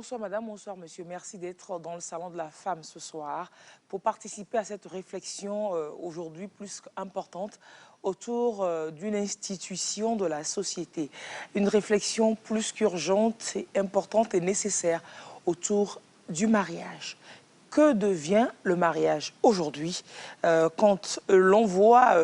Bonsoir madame, bonsoir monsieur. Merci d'être dans le salon de la femme ce soir pour participer à cette réflexion aujourd'hui plus qu'importante autour d'une institution de la société. Une réflexion plus qu'urgente et importante et nécessaire autour du mariage. Que devient le mariage aujourd'hui quand l'on voit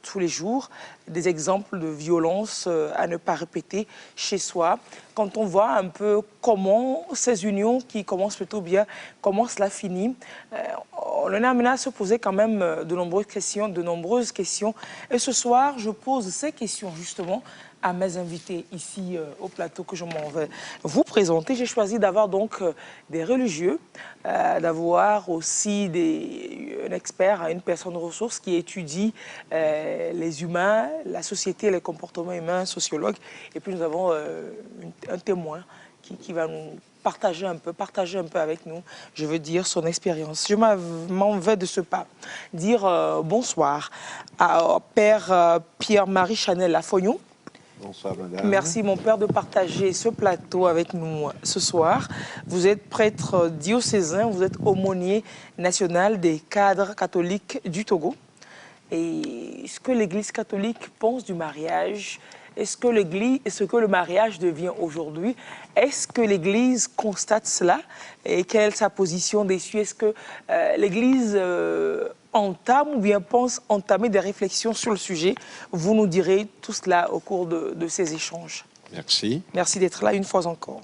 tous les jours des exemples de violence à ne pas répéter chez soi, quand on voit un peu comment ces unions qui commencent plutôt bien, comment cela finit, on est amené à se poser quand même de nombreuses questions. Et ce soir, je pose ces questions justement à mes invités ici au plateau que je m'en vais vous présenter. J'ai choisi d'avoir donc des religieux, d'avoir aussi un expert, une personne ressource qui étudie les humains, la société, les comportements humains, un sociologue. Et puis nous avons un témoin qui va nous partager un peu avec nous, je veux dire, son expérience. Je m'en vais de ce pas dire bonsoir à Père Pierre-Marie Chanel Lafognon. Bonsoir, madame. Merci, mon père, de partager ce plateau avec nous ce soir. Vous êtes prêtre diocésain, vous êtes aumônier national des cadres catholiques du Togo. Et ce que l'Église catholique pense du mariage, est-ce que le mariage devient aujourd'hui? Est-ce que l'Église constate cela? Et quelle est sa position dessus? Est-ce que l'Église entame ou bien pense entamer des réflexions sur le sujet? Vous nous direz tout cela au cours de ces échanges. Merci. Merci d'être là une fois encore.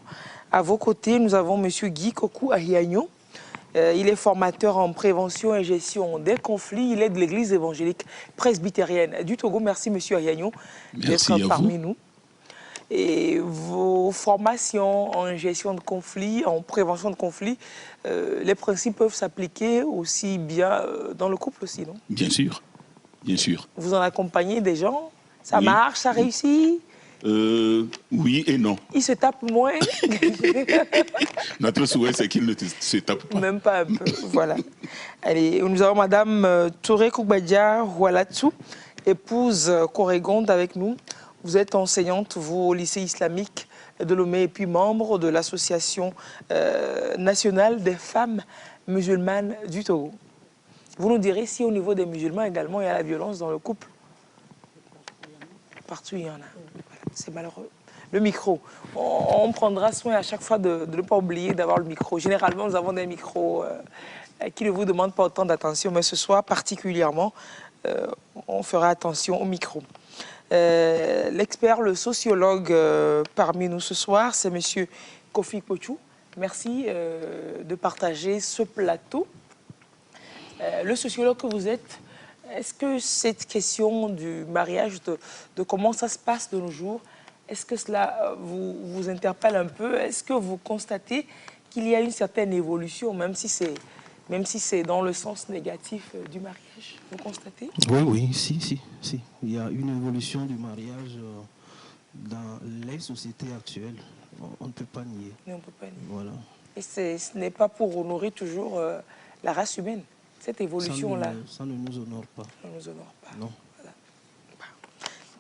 À vos côtés, nous avons M. Guy Kokou Ahiagno. Il est formateur en prévention et gestion des conflits. Il est de l'Église évangélique presbytérienne du Togo. Merci, M. Ahiagno, d'être parmi nous. Et vos formations en gestion de conflits, en prévention de conflits, les principes peuvent s'appliquer aussi bien dans le couple aussi, non? Bien sûr, bien sûr. Vous en accompagnez des gens? Ça marche, ça réussit? Oui et non. Ils se tapent moins? Notre souhait, c'est qu'ils ne se tapent pas. Même pas un peu, voilà. Allez, nous avons Madame Touré Koukbadia Oualatsou, épouse Corégonde avec nous. Vous êtes enseignante, vous, au lycée islamique de Lomé, et puis membre de l'association nationale des femmes musulmanes du Togo. Vous nous direz si au niveau des musulmans également, il y a la violence dans le couple? Partout, il y en a. C'est malheureux. Le micro. On prendra soin à chaque fois de ne pas oublier d'avoir le micro. Généralement, nous avons des micros qui ne vous demandent pas autant d'attention, mais ce soir, particulièrement, on fera attention au micro. L'expert, le sociologue parmi nous ce soir, c'est M. Kofi Pochou. Merci de partager ce plateau. Le sociologue que vous êtes, est-ce que cette question du mariage, de comment ça se passe de nos jours, est-ce que cela vous interpelle un peu? Est-ce que vous constatez qu'il y a une certaine évolution, même si c'est dans le sens négatif du mariage? Vous constatez? Oui, si. Il y a une évolution du mariage dans les sociétés actuelles. On ne peut pas nier. Mais on ne peut pas nier. Voilà. Et ce n'est pas pour honorer toujours la race humaine, cette évolution-là. Ça ne nous honore pas. Ça ne nous honore pas. Non. Voilà.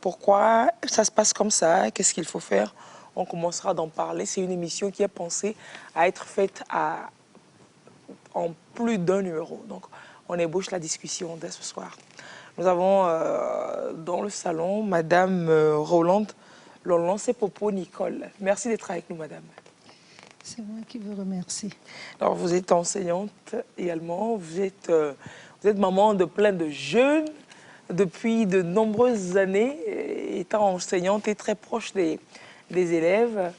Pourquoi ça se passe comme ça? Qu'est-ce qu'il faut faire? On commencera d'en parler. C'est une émission qui est pensée à être faite en plus d'un numéro. Donc, on ébauche la discussion dès ce soir. Nous avons dans le salon Madame Rolande Sepopo Nicole. Merci d'être avec nous, Madame. C'est moi qui vous remercie. Alors, vous êtes enseignante également. Vous êtes maman de plein de jeunes depuis de nombreuses années, étant enseignante et très proche des élèves.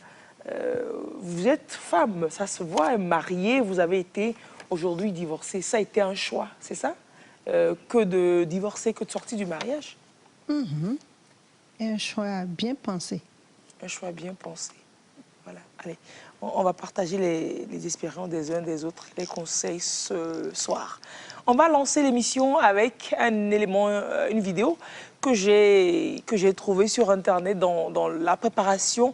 Vous êtes femme, ça se voit, mariée. Vous avez été aujourd'hui divorcée. Ça a été un choix, c'est ça? Que de divorcer, que de sortir du mariage? Et un choix bien pensé. Un choix bien pensé. Voilà. Allez, on va partager les expériences des uns des autres, les conseils ce soir. On va lancer l'émission avec un élément, une vidéo que j'ai trouvée sur Internet dans la préparation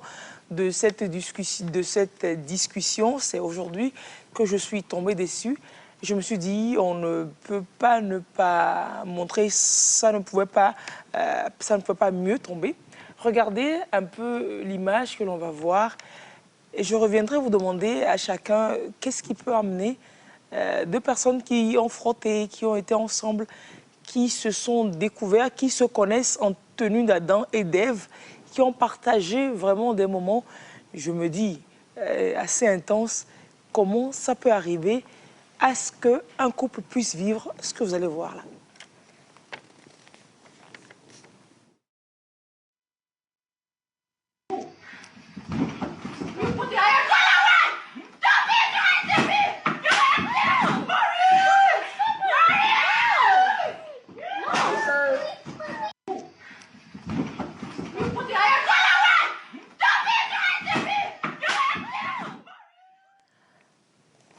de cette discussion. C'est aujourd'hui que je suis tombée dessus. Je me suis dit, on ne peut pas ne pas montrer, ça ne pouvait pas mieux tomber. Regardez un peu l'image que l'on va voir. Et je reviendrai vous demander à chacun qu'est-ce qui peut amener deux personnes qui ont frotté, qui ont été ensemble, qui se sont découverts, qui se connaissent en tenue d'Adam et d'Ève, qui ont partagé vraiment des moments, je me dis, assez intenses. Comment ça peut arriver à ce qu'un couple puisse vivre ce que vous allez voir là?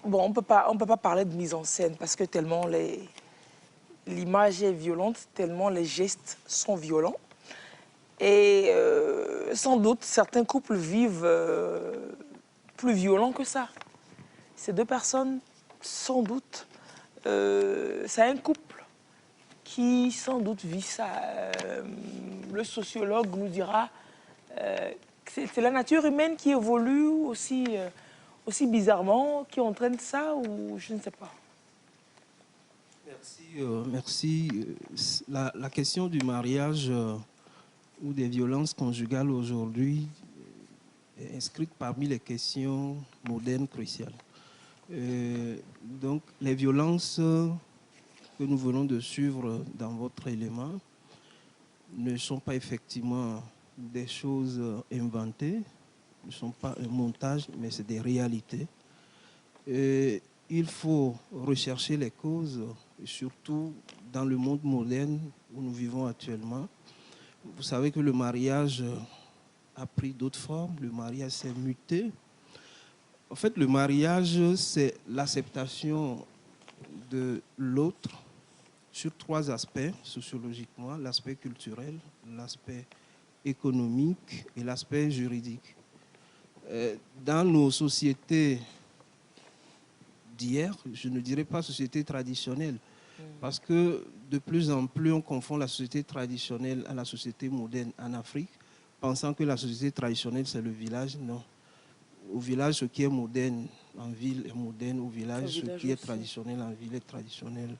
Bon, on peut pas parler de mise en scène parce que tellement l'image est violente, tellement les gestes sont violents. Et sans doute, certains couples vivent plus violents que ça. Ces deux personnes, sans doute, c'est un couple qui, sans doute, vit ça. Le sociologue nous dira que c'est la nature humaine qui évolue aussi, aussi bizarrement, qui entraîne ça, ou je ne sais pas. Merci. La question du mariage ou des violences conjugales aujourd'hui est inscrite parmi les questions modernes cruciales. Donc, les violences que nous venons de suivre dans votre élément ne sont pas effectivement des choses inventées, ne sont pas un montage, mais c'est des réalités. Il faut rechercher les causes, surtout dans le monde moderne où nous vivons actuellement. Vous savez que le mariage a pris d'autres formes, le mariage s'est muté. En fait, le mariage, c'est l'acceptation de l'autre sur trois aspects sociologiquement, l'aspect culturel, l'aspect économique et l'aspect juridique. Dans nos sociétés d'hier, je ne dirais pas société traditionnelle, parce que de plus en plus on confond la société traditionnelle à la société moderne en Afrique, pensant que la société traditionnelle c'est le village. Non. Au village, ce qui est moderne en ville est moderne, au village, ce qui est traditionnel en ville est traditionnel.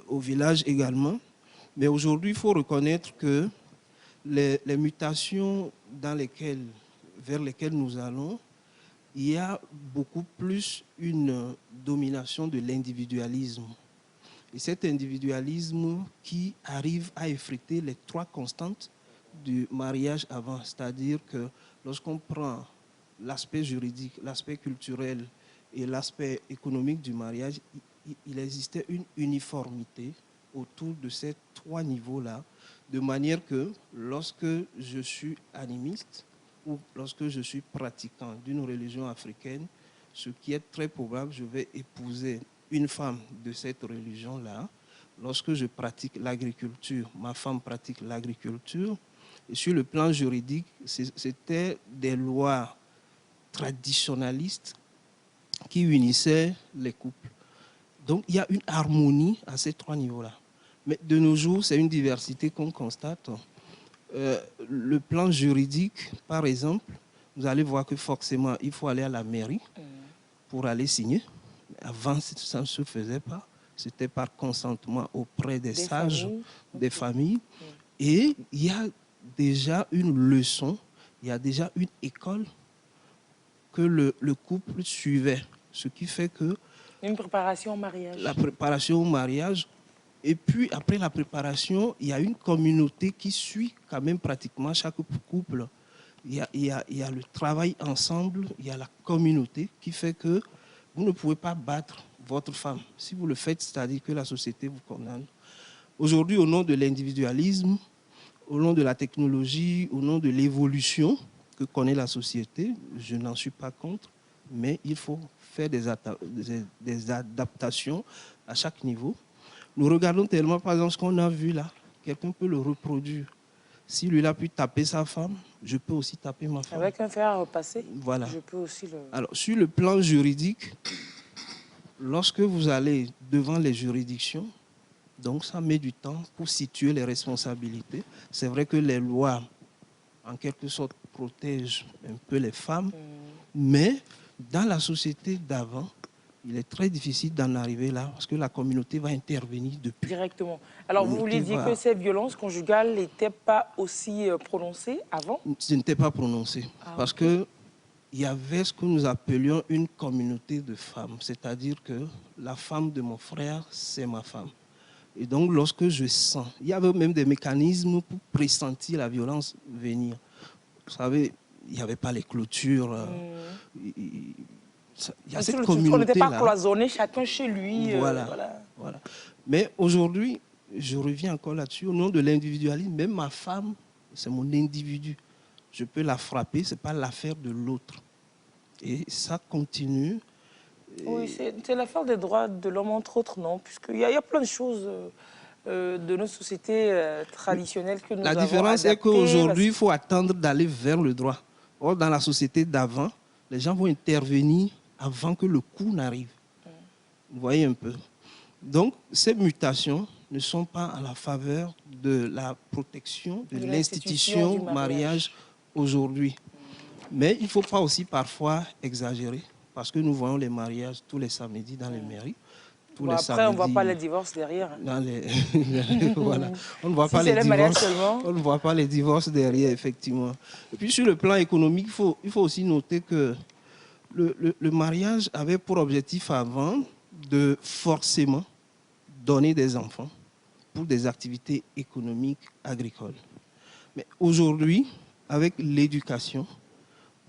Au village également. Mais aujourd'hui, il faut reconnaître que les mutations vers lesquelles nous allons, il y a beaucoup plus une domination de l'individualisme. Et cet individualisme qui arrive à effriter les trois constantes du mariage avant. C'est-à-dire que lorsqu'on prend l'aspect juridique, l'aspect culturel et l'aspect économique du mariage, il existait une uniformité autour de ces trois niveaux-là, de manière que lorsque je suis animiste ou lorsque je suis pratiquant d'une religion africaine, ce qui est très probable, je vais épouser une femme de cette religion-là. Lorsque je pratique l'agriculture, ma femme pratique l'agriculture. Et sur le plan juridique, c'était des lois traditionnalistes qui unissaient les couples. Donc, il y a une harmonie à ces trois niveaux-là. Mais de nos jours, c'est une diversité qu'on constate. Le plan juridique, par exemple, vous allez voir que forcément, il faut aller à la mairie pour aller signer. Avant, ça ne se faisait pas. C'était par consentement auprès des sages, des familles. Et il y a déjà une leçon, il y a déjà une école que le couple suivait. Ce qui fait que... Une préparation au mariage. La préparation au mariage. Et puis, après la préparation, il y a une communauté qui suit quand même pratiquement chaque couple. Il y a le travail ensemble, il y a la communauté qui fait que vous ne pouvez pas battre votre femme. Si vous le faites, c'est-à-dire que la société vous condamne. Aujourd'hui, au nom de l'individualisme, au nom de la technologie, au nom de l'évolution que connaît la société, je n'en suis pas contre, mais il faut faire des adaptations à chaque niveau. Nous regardons tellement, par exemple, ce qu'on a vu là, quelqu'un peut le reproduire. Si lui a pu taper sa femme, je peux aussi taper ma femme. Avec un fer à repasser, voilà. Je peux aussi le... Alors, sur le plan juridique, lorsque vous allez devant les juridictions, donc ça met du temps pour situer les responsabilités. C'est vrai que les lois, en quelque sorte, protègent un peu les femmes, Mais dans la société d'avant, il est très difficile d'en arriver là parce que la communauté va intervenir depuis. Directement. Alors, vous vouliez dire que ces violences conjugales n'étaient pas aussi prononcées avant? Ce n'était pas prononcé parce que il y avait ce que nous appelions une communauté de femmes, c'est-à-dire que la femme de mon frère, c'est ma femme. Et donc, lorsque je sens, il y avait même des mécanismes pour pressentir la violence venir. Vous savez, il n'y avait pas les clôtures. Il y a cette communauté-là. On n'était pas cloisonnés, chacun chez lui. Voilà. Mais aujourd'hui, je reviens encore là-dessus, au nom de l'individualisme, même ma femme, c'est mon individu. Je peux la frapper, ce n'est pas l'affaire de l'autre. Et ça continue. Oui, c'est l'affaire des droits de l'homme, entre autres, non? Puisqu'il y a plein de choses de nos sociétés traditionnelles que nous avons adaptées. La différence est qu'aujourd'hui, il faut attendre d'aller vers le droit. Or, dans la société d'avant, les gens vont intervenir avant que le coup n'arrive. Vous voyez un peu. Donc, ces mutations ne sont pas à la faveur de la protection de l'institution du mariage aujourd'hui. Mais il ne faut pas aussi parfois exagérer, parce que nous voyons les mariages tous les samedis dans les mairies. Après, on ne voit pas les divorces derrière. Voilà. On ne voit pas les divorces. On ne voit pas les divorces derrière, effectivement. Et puis sur le plan économique, il faut aussi noter que le mariage avait pour objectif avant de forcément donner des enfants pour des activités économiques agricoles. Mais aujourd'hui, avec l'éducation,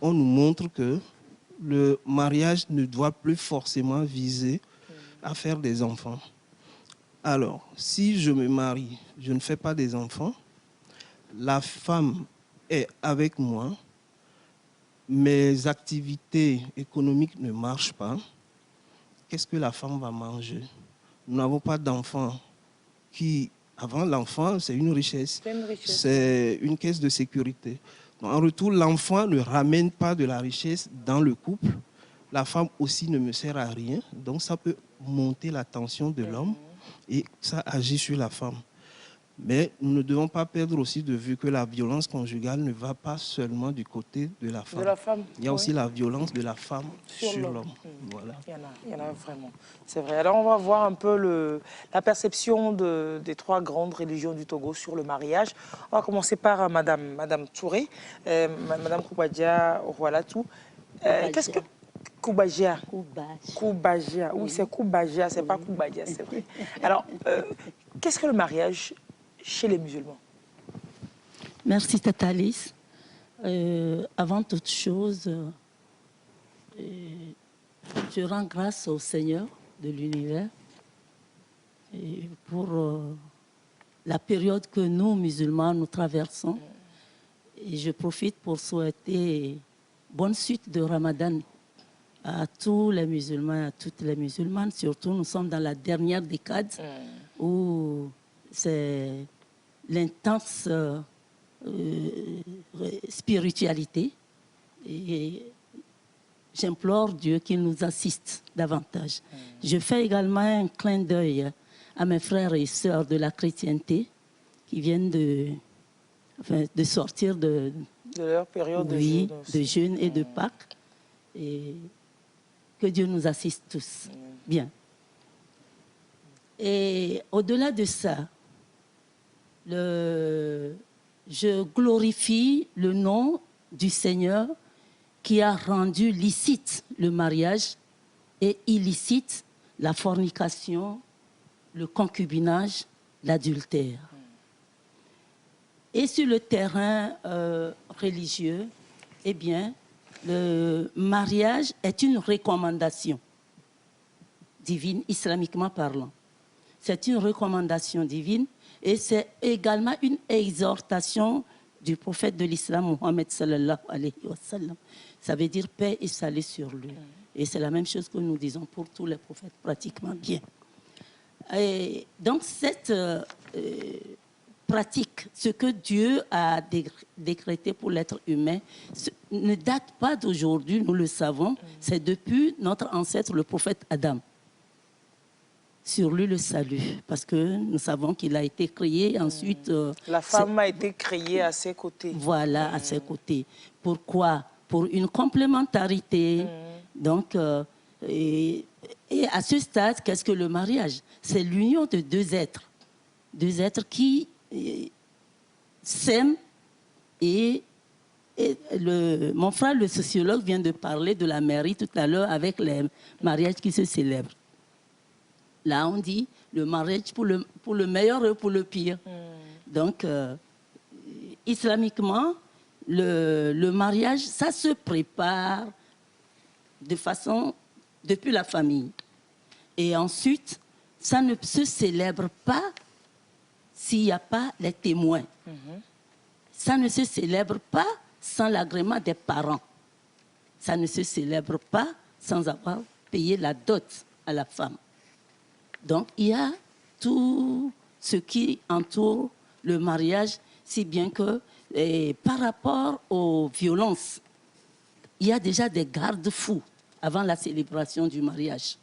on nous montre que le mariage ne doit plus forcément viser à faire des enfants. Alors, si je me marie, je ne fais pas des enfants, la femme est avec moi, mes activités économiques ne marchent pas, qu'est-ce que la femme va manger? Nous n'avons pas d'enfants qui, avant l'enfant, c'est une richesse. C'est une caisse de sécurité. Donc, en retour, l'enfant ne ramène pas de la richesse dans le couple. La femme aussi ne me sert à rien. Donc, ça peut monter la tension de l'homme et ça agit sur la femme. Mais nous ne devons pas perdre aussi de vue que la violence conjugale ne va pas seulement du côté de la femme. Il y a aussi la violence de la femme sur l'homme. Voilà. Il y en a vraiment. C'est vrai. Alors, on va voir un peu la perception des trois grandes religions du Togo sur le mariage. On va commencer par Madame Touré, Madame Koubadia Oualatou. Qu'est-ce que... Koubadia. Koubadia. Oui, c'est Koubadia, c'est pas Koubadia, c'est vrai. Alors, qu'est-ce que le mariage chez les musulmans? Merci Tatalis. Avant toute chose, je rends grâce au Seigneur de l'univers pour la période que nous, musulmans, nous traversons. Et je profite pour souhaiter bonne suite de Ramadan à tous les musulmans, à toutes les musulmanes. Surtout, nous sommes dans la dernière décade où c'est l'intense spiritualité. Et j'implore Dieu qu'il nous assiste davantage. Je fais également un clin d'œil à mes frères et sœurs de la chrétienté qui viennent de sortir de leur période de jeûne et de Pâques. Et que Dieu nous assiste tous. Bien. Et au-delà de ça, je glorifie le nom du Seigneur qui a rendu licite le mariage et illicite la fornication, le concubinage, l'adultère. Et sur le terrain religieux, eh bien, le mariage est une recommandation divine, islamiquement parlant. C'est une recommandation divine et c'est également une exhortation du prophète de l'islam, Mohammed sallallahu alayhi wa sallam. Ça veut dire paix et salut sur lui. Et c'est la même chose que nous disons pour tous les prophètes, pratiquement bien. Et donc cette pratique, ce que Dieu a décrété pour l'être humain, ne date pas d'aujourd'hui, nous le savons, c'est depuis notre ancêtre, le prophète Adam. Sur lui le salut, parce que nous savons qu'il a été créé ensuite... la femme a été créée à ses côtés. Voilà, à ses côtés. Pourquoi? pour une complémentarité. Donc, et à ce stade, qu'est-ce que le mariage? C'est l'union de deux êtres qui s'aiment. Et mon frère, le sociologue, vient de parler de la mairie tout à l'heure avec les mariages qui se célèbrent. Là, on dit le mariage pour le meilleur et pour le pire. Donc, islamiquement, le mariage, ça se prépare de façon depuis la famille. Et ensuite, ça ne se célèbre pas s'il n'y a pas les témoins. Ça ne se célèbre pas sans l'agrément des parents. Ça ne se célèbre pas sans avoir payé la dot à la femme. Donc, il y a tout ce qui entoure le mariage, si bien que par rapport aux violences, il y a déjà des garde-fous avant la célébration du mariage.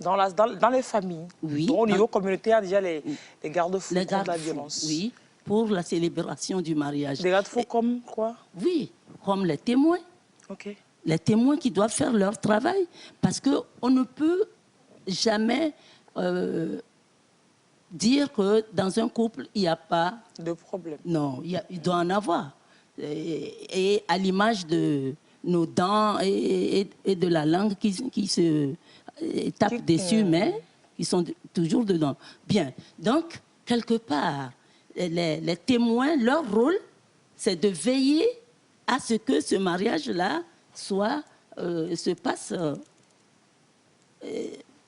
Dans les familles, oui, donc, au niveau communautaire, déjà les garde-fous contre la violence. Oui, pour la célébration du mariage. Des garde-fous comme quoi? Oui, comme les témoins. Ok. Les témoins qui doivent faire leur travail. Parce qu'on ne peut jamais dire que dans un couple, il n'y a pas de problème. Non, il doit en avoir. Et à l'image de nos dents et de la langue qui se tapent dessus, mais qui sont toujours dedans. Bien, donc, quelque part, les témoins, leur rôle, c'est de veiller à ce que ce mariage-là se passe...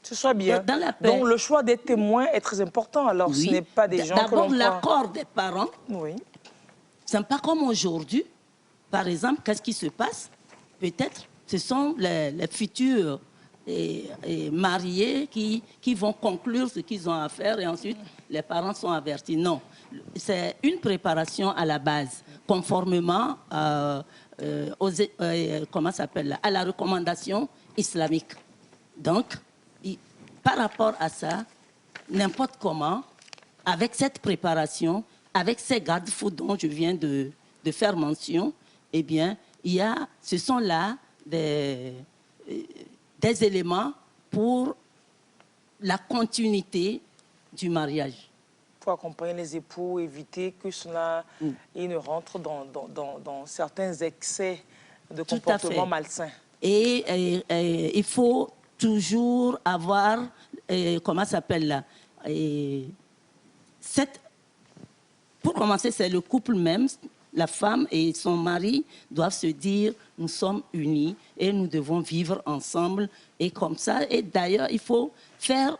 ce soit bien. Dans la paix. Donc le choix des témoins est très important. Alors oui. Ce n'est pas des gens que l'on D'abord l'accord des parents. Oui. C'est pas comme aujourd'hui. Par exemple, qu'est-ce qui se passe? Peut-être ce sont les futurs mariés qui vont conclure ce qu'ils ont à faire et ensuite les parents sont avertis. Non, c'est une préparation à la base, conformément comment s'appelle, à la recommandation islamique. Donc, par rapport à ça, n'importe comment, avec cette préparation, avec ces garde-fous dont je viens de faire mention, eh bien, ce sont là des éléments pour la continuité du mariage. Pour accompagner les époux, éviter que cela ne rentre dans certains excès de comportement malsain. Et il faut toujours avoir, comment ça s'appelle là, pour commencer, c'est le couple même, la femme et son mari doivent se dire, nous sommes unis et nous devons vivre ensemble et comme ça. Et d'ailleurs, il faut faire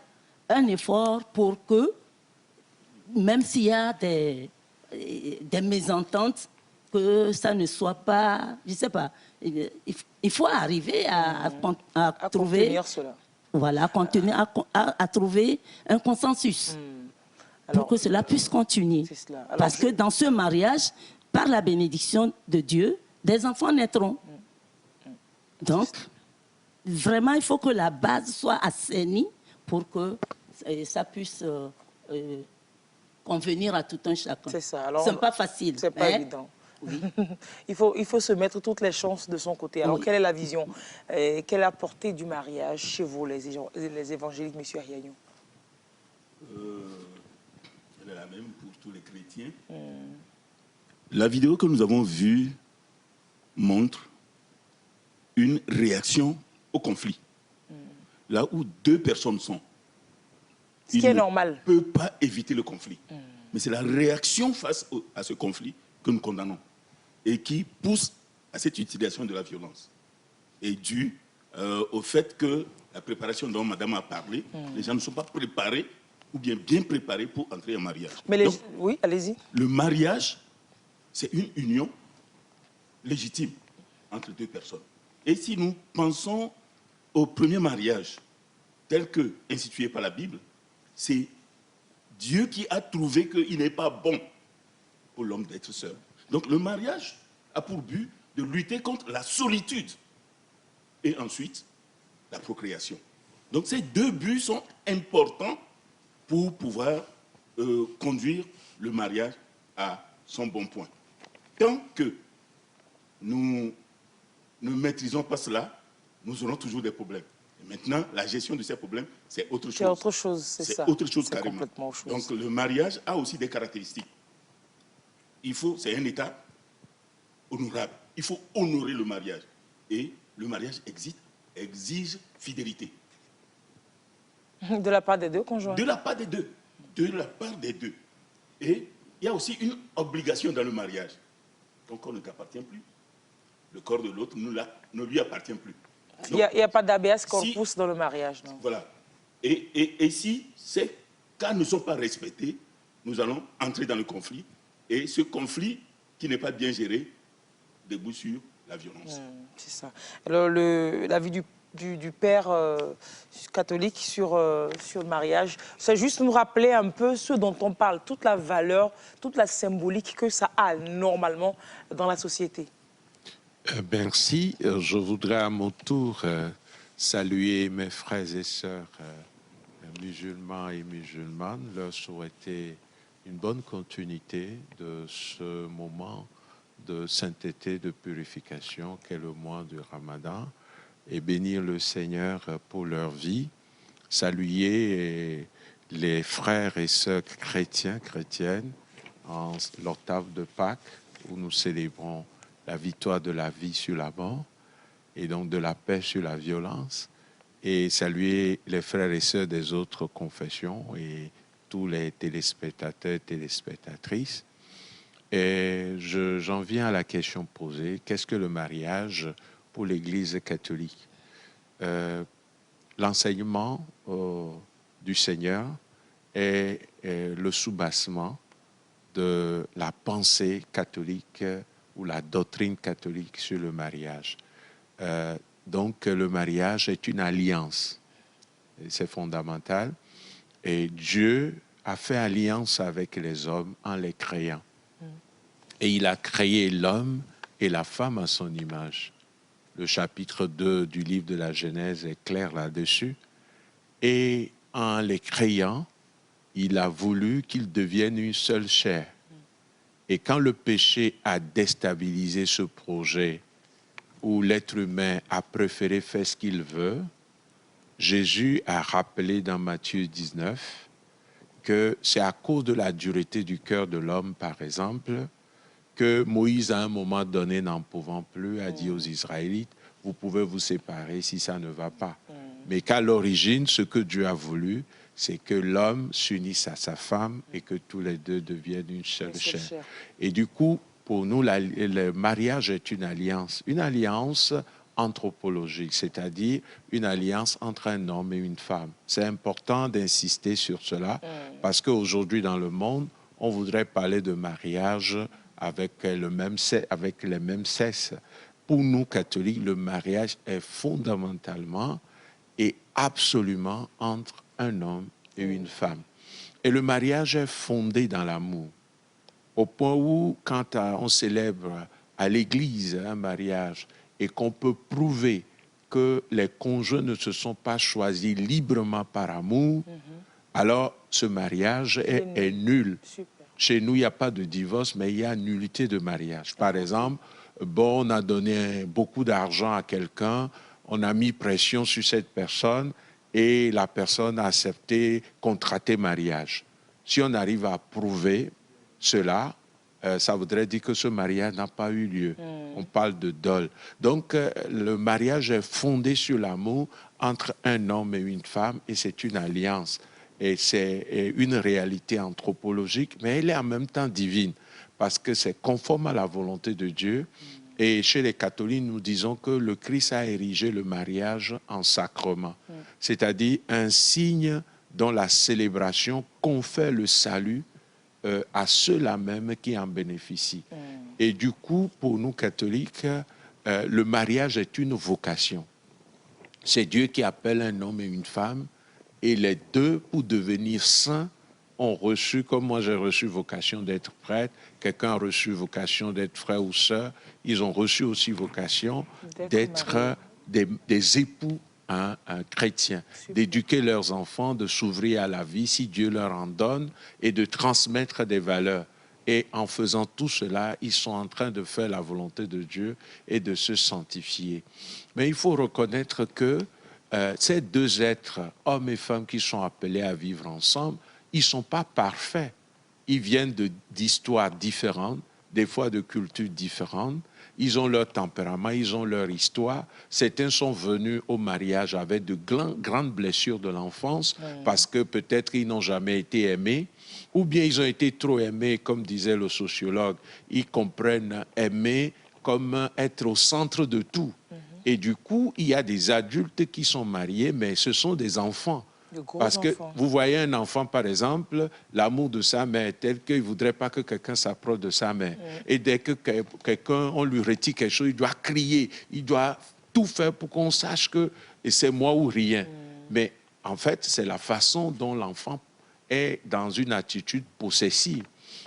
un effort pour que, même s'il y a des mésententes, que ça ne soit pas, je ne sais pas, il faut arriver à trouver... Cela. Voilà, à trouver un consensus pour que cela puisse continuer. Parce que dans ce mariage, par la bénédiction de Dieu, des enfants naîtront. Donc, vraiment, il faut que la base soit assainie pour que ça puisse convenir à tout un chacun. C'est ça. Ce n'est pas facile. Ce n'est pas évident. Oui. il faut se mettre toutes les chances de son côté. Alors, quelle est la vision? Quelle est la portée du mariage chez vous, les évangéliques, M. Ariagnon? Elle est la même pour tous les chrétiens. La vidéo que nous avons vue montre une réaction au conflit. Là où deux personnes sont. Ce qui est normal. On ne peut pas éviter le conflit. Mais c'est la réaction face à ce conflit que nous condamnons et qui pousse à cette utilisation de la violence. Et dû au fait que la préparation dont Madame a parlé, les gens ne sont pas préparés ou bien préparés pour entrer en mariage. Mais donc, oui, allez-y. Le mariage, c'est une union légitime entre deux personnes. Et si nous pensons au premier mariage tel que institué par la Bible, c'est Dieu qui a trouvé qu'il n'est pas bon pour l'homme d'être seul. Donc le mariage a pour but de lutter contre la solitude et ensuite la procréation. Donc ces deux buts sont importants pour pouvoir conduire le mariage à son bon point. Tant que nous ne maîtrisons pas cela, nous aurons toujours des problèmes. Et maintenant, la gestion de ces problèmes, c'est autre chose. C'est autre chose, c'est ça. C'est autre chose C'est carrément. complètement autre chose. Donc le mariage a aussi des caractéristiques. C'est un état honorable. Il faut honorer le mariage. Et le mariage exige fidélité. De la part des deux conjoints. De la part des deux. De la part des deux. Et il y a aussi une obligation dans le mariage. Ton corps ne t'appartient plus. Le corps de l'autre ne lui appartient plus. Il n'y a pas d'habeas corpus si, dans le mariage, non? Voilà. Et si ces cas ne sont pas respectés, nous allons entrer dans le conflit. Et ce conflit, qui n'est pas bien géré, débouche sur la violence. C'est ça. Alors, l'avis du père catholique sur le mariage, c'est juste nous rappeler un peu ce dont on parle, toute la valeur, toute la symbolique que ça a normalement dans la société. Merci. Je voudrais à mon tour saluer mes frères et sœurs musulmans et musulmanes, leur souhaiter une bonne continuité de ce moment de sainteté, de purification qu'est le mois du Ramadan, et bénir le Seigneur pour leur vie. Saluer les frères et sœurs chrétiens, chrétiennes, en l'octave de Pâques, où nous célébrons la victoire de la vie sur la mort, et donc de la paix sur la violence, et saluer les frères et sœurs des autres confessions et tous les téléspectateurs et téléspectatrices. Et j'en viens à la question posée, qu'est-ce que le mariage pour l'Église catholique? L'enseignement du Seigneur est le soubassement de la pensée catholique ou la doctrine catholique sur le mariage. Donc le mariage est une alliance, c'est fondamental, et Dieu a fait alliance avec les hommes en les créant. Et il a créé l'homme et la femme à son image. Le chapitre 2 du livre de la Genèse est clair là-dessus. Et en les créant, il a voulu qu'ils deviennent une seule chair. Et quand le péché a déstabilisé ce projet, où l'être humain a préféré faire ce qu'il veut, Jésus a rappelé dans Matthieu 19 que c'est à cause de la dureté du cœur de l'homme, par exemple, que Moïse, à un moment donné, n'en pouvant plus, a dit aux Israélites, vous pouvez vous séparer si ça ne va pas. Mais qu'à l'origine, ce que Dieu a voulu, c'est que l'homme s'unisse à sa femme et que tous les deux deviennent une seule chair. Et du coup, pour nous, le mariage est une alliance anthropologique, c'est-à-dire une alliance entre un homme et une femme. C'est important d'insister sur cela parce qu'aujourd'hui, dans le monde, on voudrait parler de mariage avec les mêmes sexes. Pour nous, catholiques, le mariage est fondamentalement et absolument entre un homme et une femme. Et le mariage est fondé dans l'amour. Au point où, quand on célèbre à l'église un mariage et qu'on peut prouver que les conjoints ne se sont pas choisis librement par amour, alors ce mariage est nul. Super. Chez nous, il n'y a pas de divorce, mais il y a nullité de mariage. Par exemple, on a donné beaucoup d'argent à quelqu'un, on a mis pression sur cette personne et la personne a accepté contracter mariage. Si on arrive à prouver cela, ça voudrait dire que ce mariage n'a pas eu lieu. On parle de dol. Donc, le mariage est fondé sur l'amour entre un homme et une femme et c'est une alliance. Et c'est une réalité anthropologique, mais elle est en même temps divine parce que c'est conforme à la volonté de Dieu. Et chez les catholiques, nous disons que le Christ a érigé le mariage en sacrement, c'est-à-dire un signe dont la célébration confère le salut à ceux-là même qui en bénéficient. Et du coup, pour nous catholiques, le mariage est une vocation. C'est Dieu qui appelle un homme et une femme, et les deux, pour devenir saints, ont reçu, comme moi j'ai reçu vocation d'être prêtre, quelqu'un a reçu vocation d'être frère ou sœur, ils ont reçu aussi vocation d'être des époux chrétiens, d'éduquer leurs enfants, de s'ouvrir à la vie si Dieu leur en donne et de transmettre des valeurs. Et en faisant tout cela, ils sont en train de faire la volonté de Dieu et de se sanctifier. Mais il faut reconnaître que ces deux êtres, hommes et femmes qui sont appelés à vivre ensemble, ils ne sont pas parfaits. Ils viennent d'histoires différentes, des fois de cultures différentes. Ils ont leur tempérament, ils ont leur histoire. Certains sont venus au mariage avec de grandes blessures de l'enfance parce que peut-être ils n'ont jamais été aimés ou bien ils ont été trop aimés, comme disait le sociologue. Ils comprennent aimer comme être au centre de tout. Et du coup, il y a des adultes qui sont mariés, mais ce sont des enfants. Parce que vous voyez un enfant, par exemple, l'amour de sa mère est tel qu'il ne voudrait pas que quelqu'un s'approche de sa mère. Et dès que quelqu'un, on lui retire quelque chose, il doit crier, il doit tout faire pour qu'on sache que c'est moi ou rien. Mais en fait, c'est la façon dont l'enfant est dans une attitude possessive.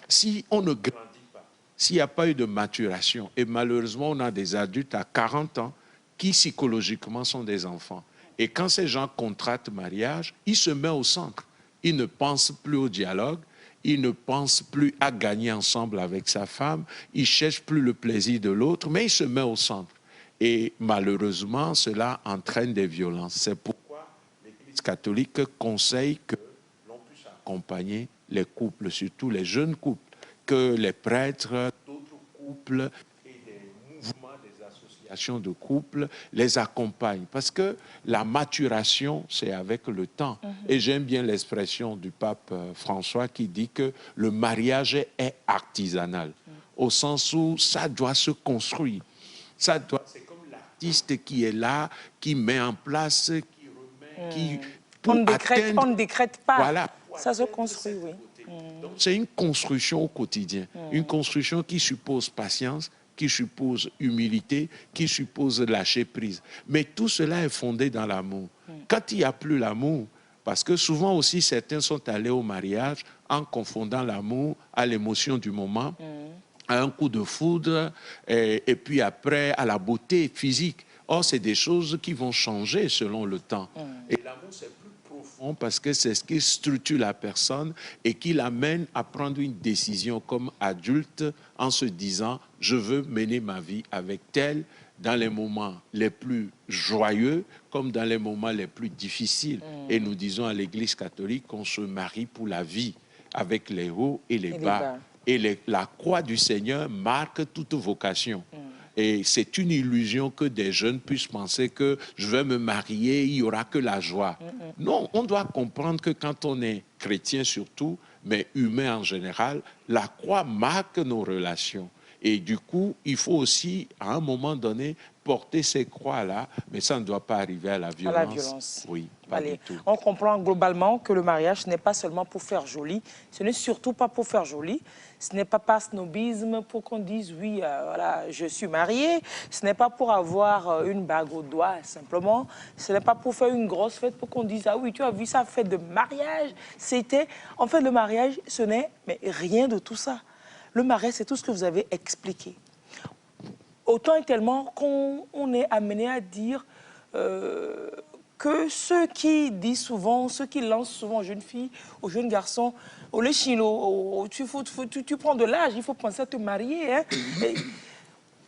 Si on ne grandit pas, s'il n'y a pas eu de maturation, et malheureusement, on a des adultes à 40 ans qui psychologiquement sont des enfants. Et quand ces gens contractent mariage, ils se mettent au centre. Ils ne pensent plus au dialogue, ils ne pensent plus à gagner ensemble avec sa femme, ils ne cherchent plus le plaisir de l'autre, mais ils se mettent au centre. Et malheureusement, cela entraîne des violences. C'est pourquoi l'Église catholique conseille que l'on puisse accompagner les couples, surtout les jeunes couples, que les prêtres, d'autres couples et des mouvements, des associations de couples les accompagnent. Parce que la maturation, c'est avec le temps. Et j'aime bien l'expression du pape François qui dit que le mariage est artisanal, au sens où ça doit se construire. C'est comme l'artiste qui est là, qui met en place, qui remet, qui... On ne décrète pas, voilà, ça se construit, oui. C'est une construction au quotidien, une construction qui suppose patience, qui suppose humilité, qui suppose lâcher prise. Mais tout cela est fondé dans l'amour. Quand il n'y a plus l'amour, parce que souvent aussi certains sont allés au mariage en confondant l'amour à l'émotion du moment, à un coup de foudre, et puis après à la beauté physique. Or, c'est des choses qui vont changer selon le temps. Et l'amour, c'est plus profond parce que c'est ce qui structure la personne et qui l'amène à prendre une décision comme adulte en se disant « je veux mener ma vie avec tel » dans les moments les plus joyeux comme dans les moments les plus difficiles. Et nous disons à l'Église catholique qu'on se marie pour la vie avec les hauts et les bas. Et la croix du Seigneur marque toute vocation. Et c'est une illusion que des jeunes puissent penser que je vais me marier, il n'y aura que la joie. Non, on doit comprendre que quand on est chrétien surtout, mais humain en général, la croix marque nos relations. Et du coup, il faut aussi, à un moment donné, porter ces croix-là, mais ça ne doit pas arriver à la violence. À la violence. Oui, pas du tout. On comprend globalement que le mariage n'est pas seulement pour faire joli, ce n'est surtout pas pour faire joli, ce n'est pas par snobisme pour qu'on dise oui, voilà, je suis mariée, ce n'est pas pour avoir une bague au doigt simplement, ce n'est pas pour faire une grosse fête pour qu'on dise ah oui, tu as vu ça, fête de mariage, c'était... En fait, le mariage, ce n'est mais rien de tout ça. Le mariage, c'est tout ce que vous avez expliqué. Autant et tellement qu'on est amené à dire que ceux qui disent souvent, ceux qui lancent souvent aux jeunes filles, aux jeunes garçons, au lait chino, tu prends de l'âge, il faut penser à te marier. Hein.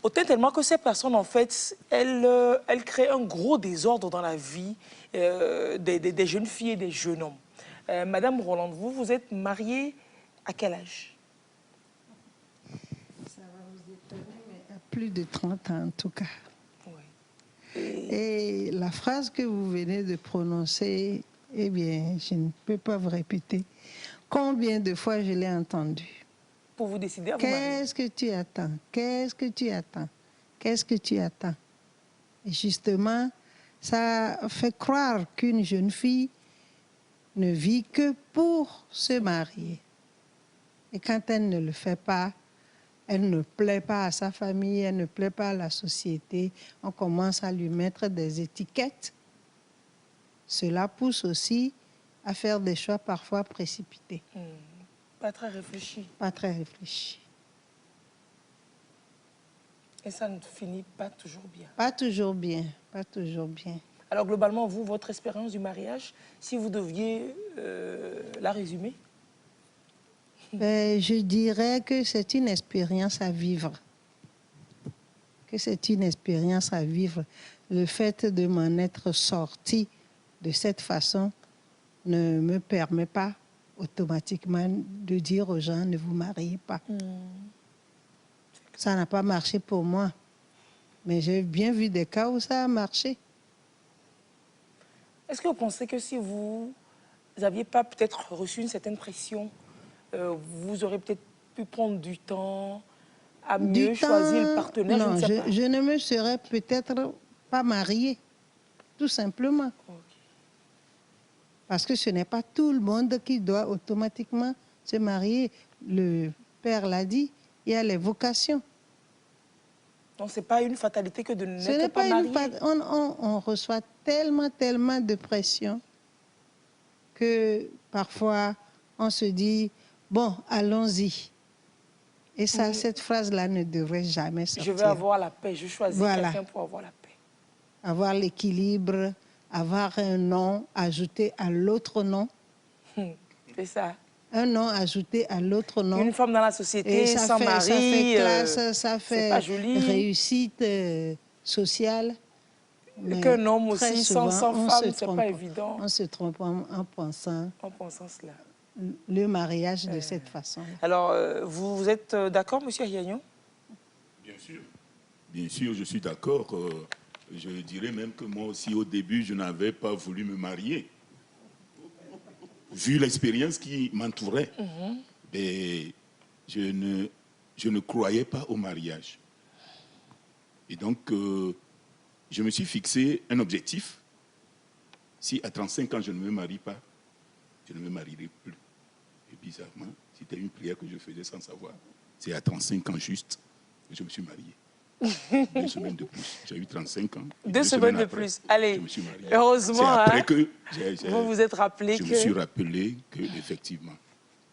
Autant et tellement que ces personnes, en fait, elles créent un gros désordre dans la vie des jeunes filles et des jeunes hommes. Madame Rolande, vous êtes mariée à quel âge? Plus de 30 ans en tout cas. Oui. Et la phrase que vous venez de prononcer, eh bien, je ne peux pas vous répéter. Combien de fois je l'ai entendue? Pour vous décider à vous marier. Qu'est-ce que tu attends? Qu'est-ce que tu attends? Qu'est-ce que tu attends? Et justement, ça fait croire qu'une jeune fille ne vit que pour se marier. Et quand elle ne le fait pas, elle ne plaît pas à sa famille, elle ne plaît pas à la société. On commence à lui mettre des étiquettes. Cela pousse aussi à faire des choix parfois précipités. Pas très réfléchi. Pas très réfléchi. Et ça ne finit pas toujours bien. Pas toujours bien, pas toujours bien. Alors globalement, vous, votre expérience du mariage, si vous deviez la résumer? Je dirais que c'est une expérience à vivre. Que c'est une expérience à vivre. Le fait de m'en être sortie de cette façon ne me permet pas automatiquement de dire aux gens ne vous mariez pas. Ça n'a pas marché pour moi. Mais j'ai bien vu des cas où ça a marché. Est-ce que vous pensez que si vous n'aviez pas peut-être reçu une certaine pression, vous aurez peut-être pu prendre du temps à mieux choisir le partenaire? Non, je ne sais pas. je ne me serais peut-être pas mariée, tout simplement. Okay. Parce que ce n'est pas tout le monde qui doit automatiquement se marier. Le père l'a dit, il y a les vocations. Donc, ce n'est pas une fatalité que de Ce n'est n'être pas marié. on reçoit tellement de pression que parfois on se dit, bon, allons-y. Et ça, cette phrase-là ne devrait jamais sortir. Je veux avoir la paix, je choisis quelqu'un pour avoir la paix. Avoir l'équilibre, avoir un nom ajouté à l'autre nom. C'est ça. Un nom ajouté à l'autre nom. Une femme dans la société sans mari, ça fait classe, ça fait pas joli. Réussite sociale. Qu'un homme aussi sans femme, c'est pas évident. On se trompe en pensant cela. Le mariage de cette façon. Alors, vous êtes d'accord, M. Yagnon? Bien sûr. Bien sûr, je suis d'accord. Je dirais même que moi aussi, au début, je n'avais pas voulu me marier. Vu l'expérience qui m'entourait, et je ne croyais pas au mariage. Et donc, je me suis fixé un objectif. Si à 35 ans, je ne me marie pas, je ne me marierai plus. Et bizarrement, c'était une prière que je faisais sans savoir. C'est à 35 ans juste que je me suis marié. 2 semaines de plus. J'ai eu 35 ans. 2 semaines de après, plus. Allez, je me suis marié. heureusement, c'est après hein, que vous vous êtes rappelé je que... me suis rappelé que, effectivement.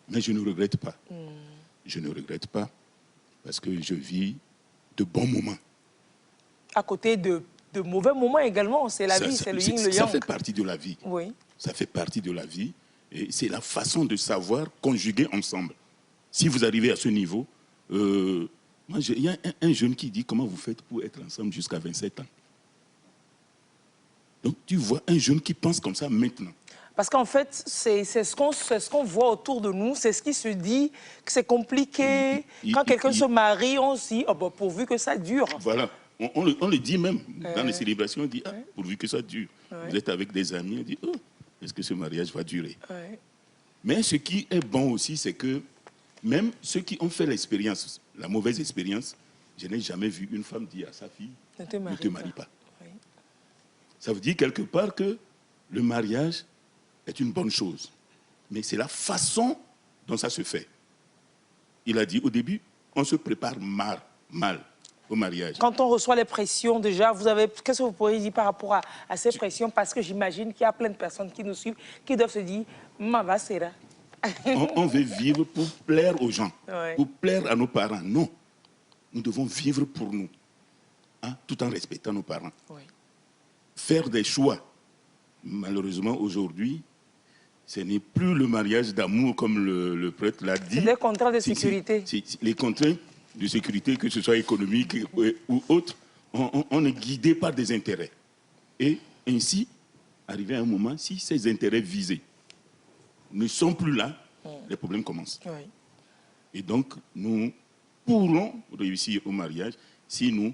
Mais je ne regrette pas. Je ne regrette pas parce que je vis de bons moments. À côté de mauvais moments également, c'est la vie, c'est le yin, le yang. Ça fait partie de la vie. Oui. Ça fait partie de la vie. Et c'est la façon de savoir conjuguer ensemble. Si vous arrivez à ce niveau, il y a un jeune qui dit comment vous faites pour être ensemble jusqu'à 27 ans. Donc tu vois un jeune qui pense comme ça maintenant. Parce qu'en fait, c'est ce qu'on voit autour de nous, c'est ce qui se dit, que c'est compliqué. Quand quelqu'un se marie, on se dit, oh, bah, pourvu que ça dure. Voilà, on le dit même dans les célébrations, on dit, ah, pourvu que ça dure. Vous êtes avec des amis, on dit, oh, est-ce que ce mariage va durer? Mais ce qui est bon aussi, c'est que même ceux qui ont fait l'expérience, la mauvaise expérience, je n'ai jamais vu une femme dire à sa fille, ne te marie pas. Oui. Ça veut dire quelque part que le mariage est une bonne chose. Mais c'est la façon dont ça se fait. Il a dit au début, on se prépare mal au mariage. Quand on reçoit les pressions, déjà, qu'est-ce que vous pourriez dire par rapport à ces pressions? Parce que j'imagine qu'il y a plein de personnes qui nous suivent, qui doivent se dire, Mava sera. On veut vivre pour plaire aux gens, pour plaire à nos parents. Non, nous devons vivre pour nous, hein, tout en respectant nos parents. Faire des choix. Malheureusement, aujourd'hui, ce n'est plus le mariage d'amour comme le prêtre l'a dit. C'est des contraintes de sécurité. Les contraintes de sécurité, que ce soit économique ou autre, on est guidé par des intérêts. Et ainsi, arrivé à un moment, si ces intérêts visés ne sont plus là, les problèmes commencent. Et donc, nous pourrons réussir au mariage si nous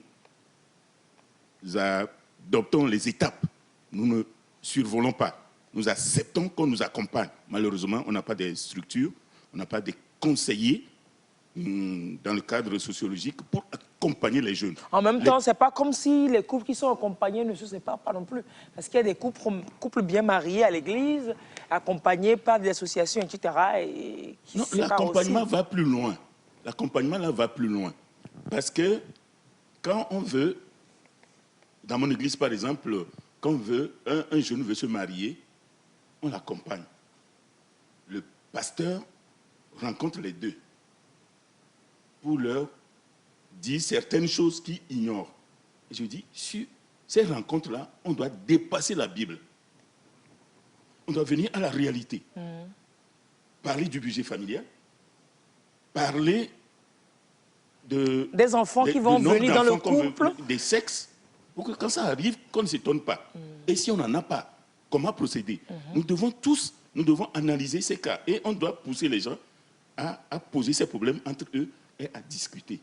adoptons les étapes. Nous ne survolons pas. Nous acceptons qu'on nous accompagne. Malheureusement, on n'a pas de structures, on n'a pas de conseillers dans le cadre sociologique pour accompagner les jeunes. En même temps, ce n'est pas comme si les couples qui sont accompagnés ne se séparent pas non plus. Parce qu'il y a des couples bien mariés à l'église, accompagnés par des associations, etc. Et qui l'accompagnement va plus loin. L'accompagnement là va plus loin. Parce que quand on veut, dans mon église par exemple, quand un jeune veut se marier, on l'accompagne. Le pasteur rencontre les deux pour leur dire certaines choses qu'ils ignorent. Et je dis, sur ces rencontres-là, on doit dépasser la Bible. On doit venir à la réalité. Parler du budget familial, parler des enfants qui vont nombre venir dans le d'enfants qu'on veut, couple. des sexes, pour que quand ça arrive, qu'on ne s'étonne pas. Et si on n'en a pas, comment procéder? Nous devons analyser ces cas et on doit pousser les gens à poser ces problèmes entre eux et à discuter.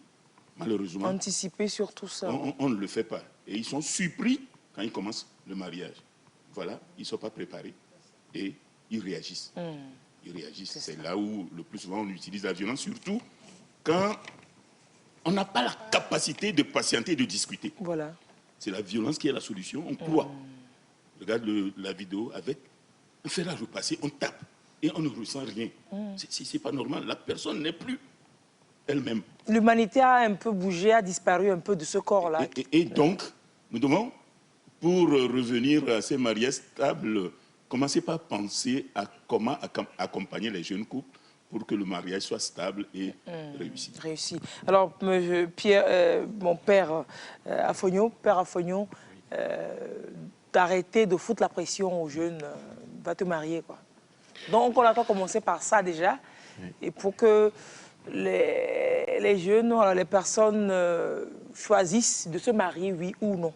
Malheureusement, Anticiper sur tout ça. on ne le fait pas. Et ils sont surpris quand ils commencent le mariage. Voilà, ils ne sont pas préparés et ils réagissent. Ils réagissent. C'est là où le plus souvent on utilise la violence, surtout quand on n'a pas la capacité de patienter et de discuter. Voilà. C'est la violence qui est la solution. On croit. Regarde la vidéo avec un fer à repasser, on tape et on ne ressent rien. C'est pas normal. La personne n'est plus elle-même. L'humanité a un peu bougé, a disparu un peu de ce corps-là. Et donc, nous devons, pour revenir à ces mariages stables, commencer par penser à comment accompagner les jeunes couples pour que le mariage soit stable et réussi. Alors, Pierre, mon père Afonio, d'arrêter de foutre la pression aux jeunes, va te marier, quoi. Donc, on a commencé par ça déjà, et pour que les jeunes, les personnes choisissent de se marier, oui ou non.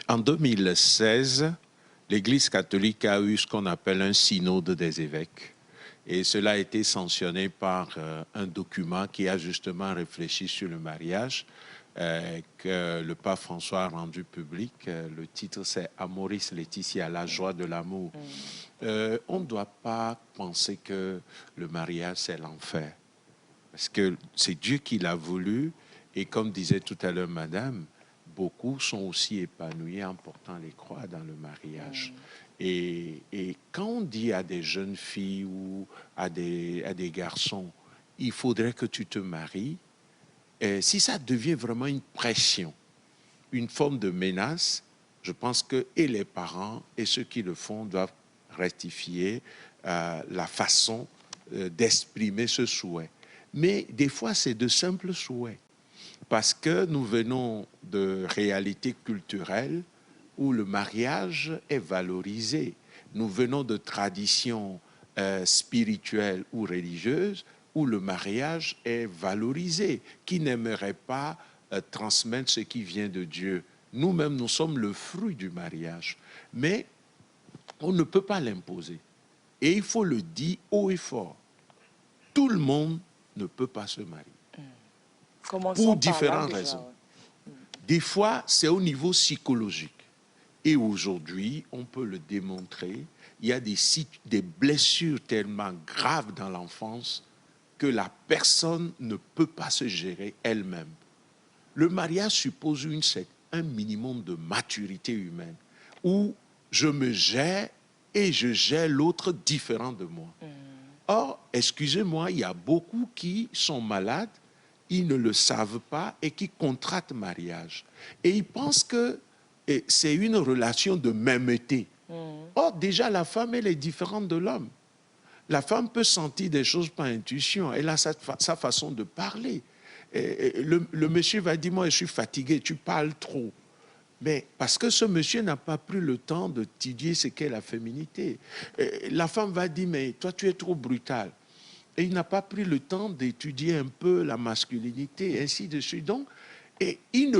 En 2016, l'Église catholique a eu ce qu'on appelle un synode des évêques. Et cela a été sanctionné par un document qui a justement réfléchi sur le mariage, que le pape François a rendu public. Le titre, c'est « Amoris Laetitia, la joie de l'amour ». On ne doit pas penser que le mariage, c'est l'enfer. Parce que c'est Dieu qui l'a voulu. Et comme disait tout à l'heure madame, beaucoup sont aussi épanouis en portant les croix dans le mariage. Et quand on dit à des jeunes filles ou à des garçons, il faudrait que tu te maries, si ça devient vraiment une pression, une forme de menace, je pense que et les parents et ceux qui le font doivent rectifier la façon d'exprimer ce souhait. Mais des fois, c'est de simples souhaits. Parce que nous venons de réalités culturelles où le mariage est valorisé. Nous venons de traditions spirituelles ou religieuses où le mariage est valorisé. Qui n'aimerait pas transmettre ce qui vient de Dieu? Nous-mêmes, nous sommes le fruit du mariage. Mais on ne peut pas l'imposer. Et il faut le dire haut et fort. Tout le monde ne peut pas se marier. Pour différentes raisons. Des fois, c'est au niveau psychologique. Et aujourd'hui, on peut le démontrer, il y a des blessures tellement graves dans l'enfance que la personne ne peut pas se gérer elle-même. Le mariage suppose un minimum de maturité humaine, où je me gère et je gère l'autre différent de moi. Or, excusez-moi, il y a beaucoup qui sont malades, ils ne le savent pas et qui contractent mariage. Et ils pensent que c'est une relation de mêmeté. Or, déjà, la femme, elle est différente de l'homme. La femme peut sentir des choses par intuition. Elle a sa façon de parler. Le monsieur va dire, moi, je suis fatigué, tu parles trop. Mais parce que ce monsieur n'a pas pris le temps d'étudier ce qu'est la féminité. La femme va dire, mais toi, tu es trop brutal. Et il n'a pas pris le temps d'étudier un peu la masculinité, ainsi de suite. Donc, il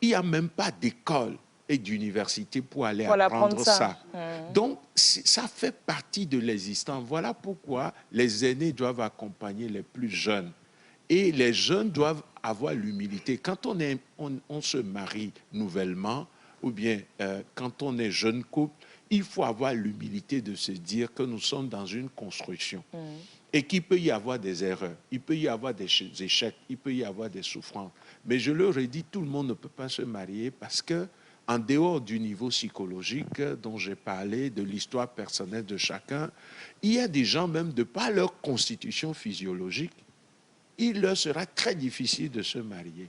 n'y a même pas d'école et d'université pour aller apprendre ça. Donc, ça fait partie de l'existence. Voilà pourquoi les aînés doivent accompagner les plus jeunes. Et les jeunes doivent avoir l'humilité. Quand on se marie nouvellement, ou bien quand on est jeune couple, il faut avoir l'humilité de se dire que nous sommes dans une construction. Et qu'il peut y avoir des erreurs, il peut y avoir des échecs, il peut y avoir des souffrances. Mais je le redis, tout le monde ne peut pas se marier parce que, en dehors du niveau psychologique dont j'ai parlé, de l'histoire personnelle de chacun, il y a des gens même de par leur constitution physiologique, il leur sera très difficile de se marier.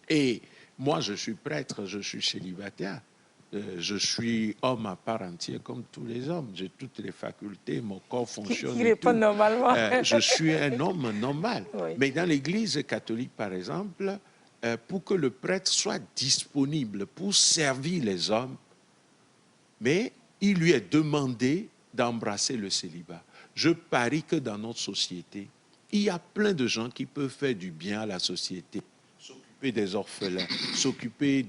Et moi, je suis prêtre, je suis célibataire. Je suis homme à part entière comme tous les hommes. J'ai toutes les facultés, mon corps fonctionne. Qui répond normalement. Je suis un homme normal. Oui. Mais dans l'Église catholique, par exemple, pour que le prêtre soit disponible pour servir les hommes, mais il lui est demandé d'embrasser le célibat. Je parie que dans notre société, il y a plein de gens qui peuvent faire du bien à la société, s'occuper des orphelins, s'occuper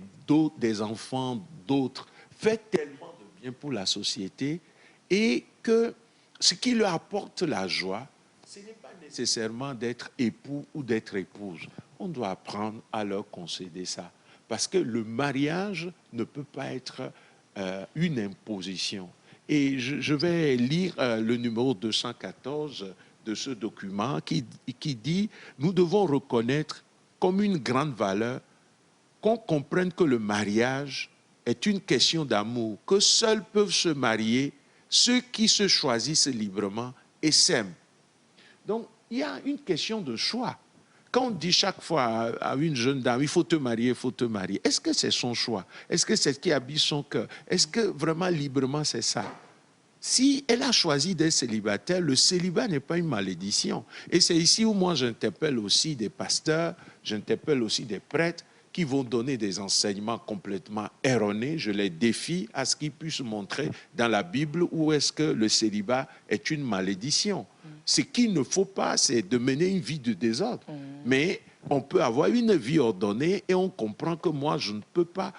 des enfants d'autres, faire tellement de bien pour la société, et que ce qui leur apporte la joie, ce n'est pas nécessairement d'être époux ou d'être épouse. On doit apprendre à leur concéder ça. Parce que le mariage ne peut pas être une imposition. Et je vais lire le numéro 214 de ce document qui dit « Nous devons reconnaître comme une grande valeur qu'on comprenne que le mariage est une question d'amour, que seuls peuvent se marier ceux qui se choisissent librement et s'aiment. » Donc, il y a une question de choix. Quand on dit chaque fois à une jeune dame, il faut te marier, il faut te marier, est-ce que c'est son choix? Est-ce que c'est ce qui habite son cœur? Est-ce que vraiment librement c'est ça? Si elle a choisi d'être célibataire, le célibat n'est pas une malédiction. Et c'est ici où moi j'interpelle aussi des pasteurs, j'interpelle aussi des prêtres qui vont donner des enseignements complètement erronés. Je les défie à ce qu'ils puissent montrer dans la Bible où est-ce que le célibat est une malédiction. Ce qu'il ne faut pas, c'est de mener une vie de désordre. Mais on peut avoir une vie ordonnée et on comprend que moi, je ne peux pas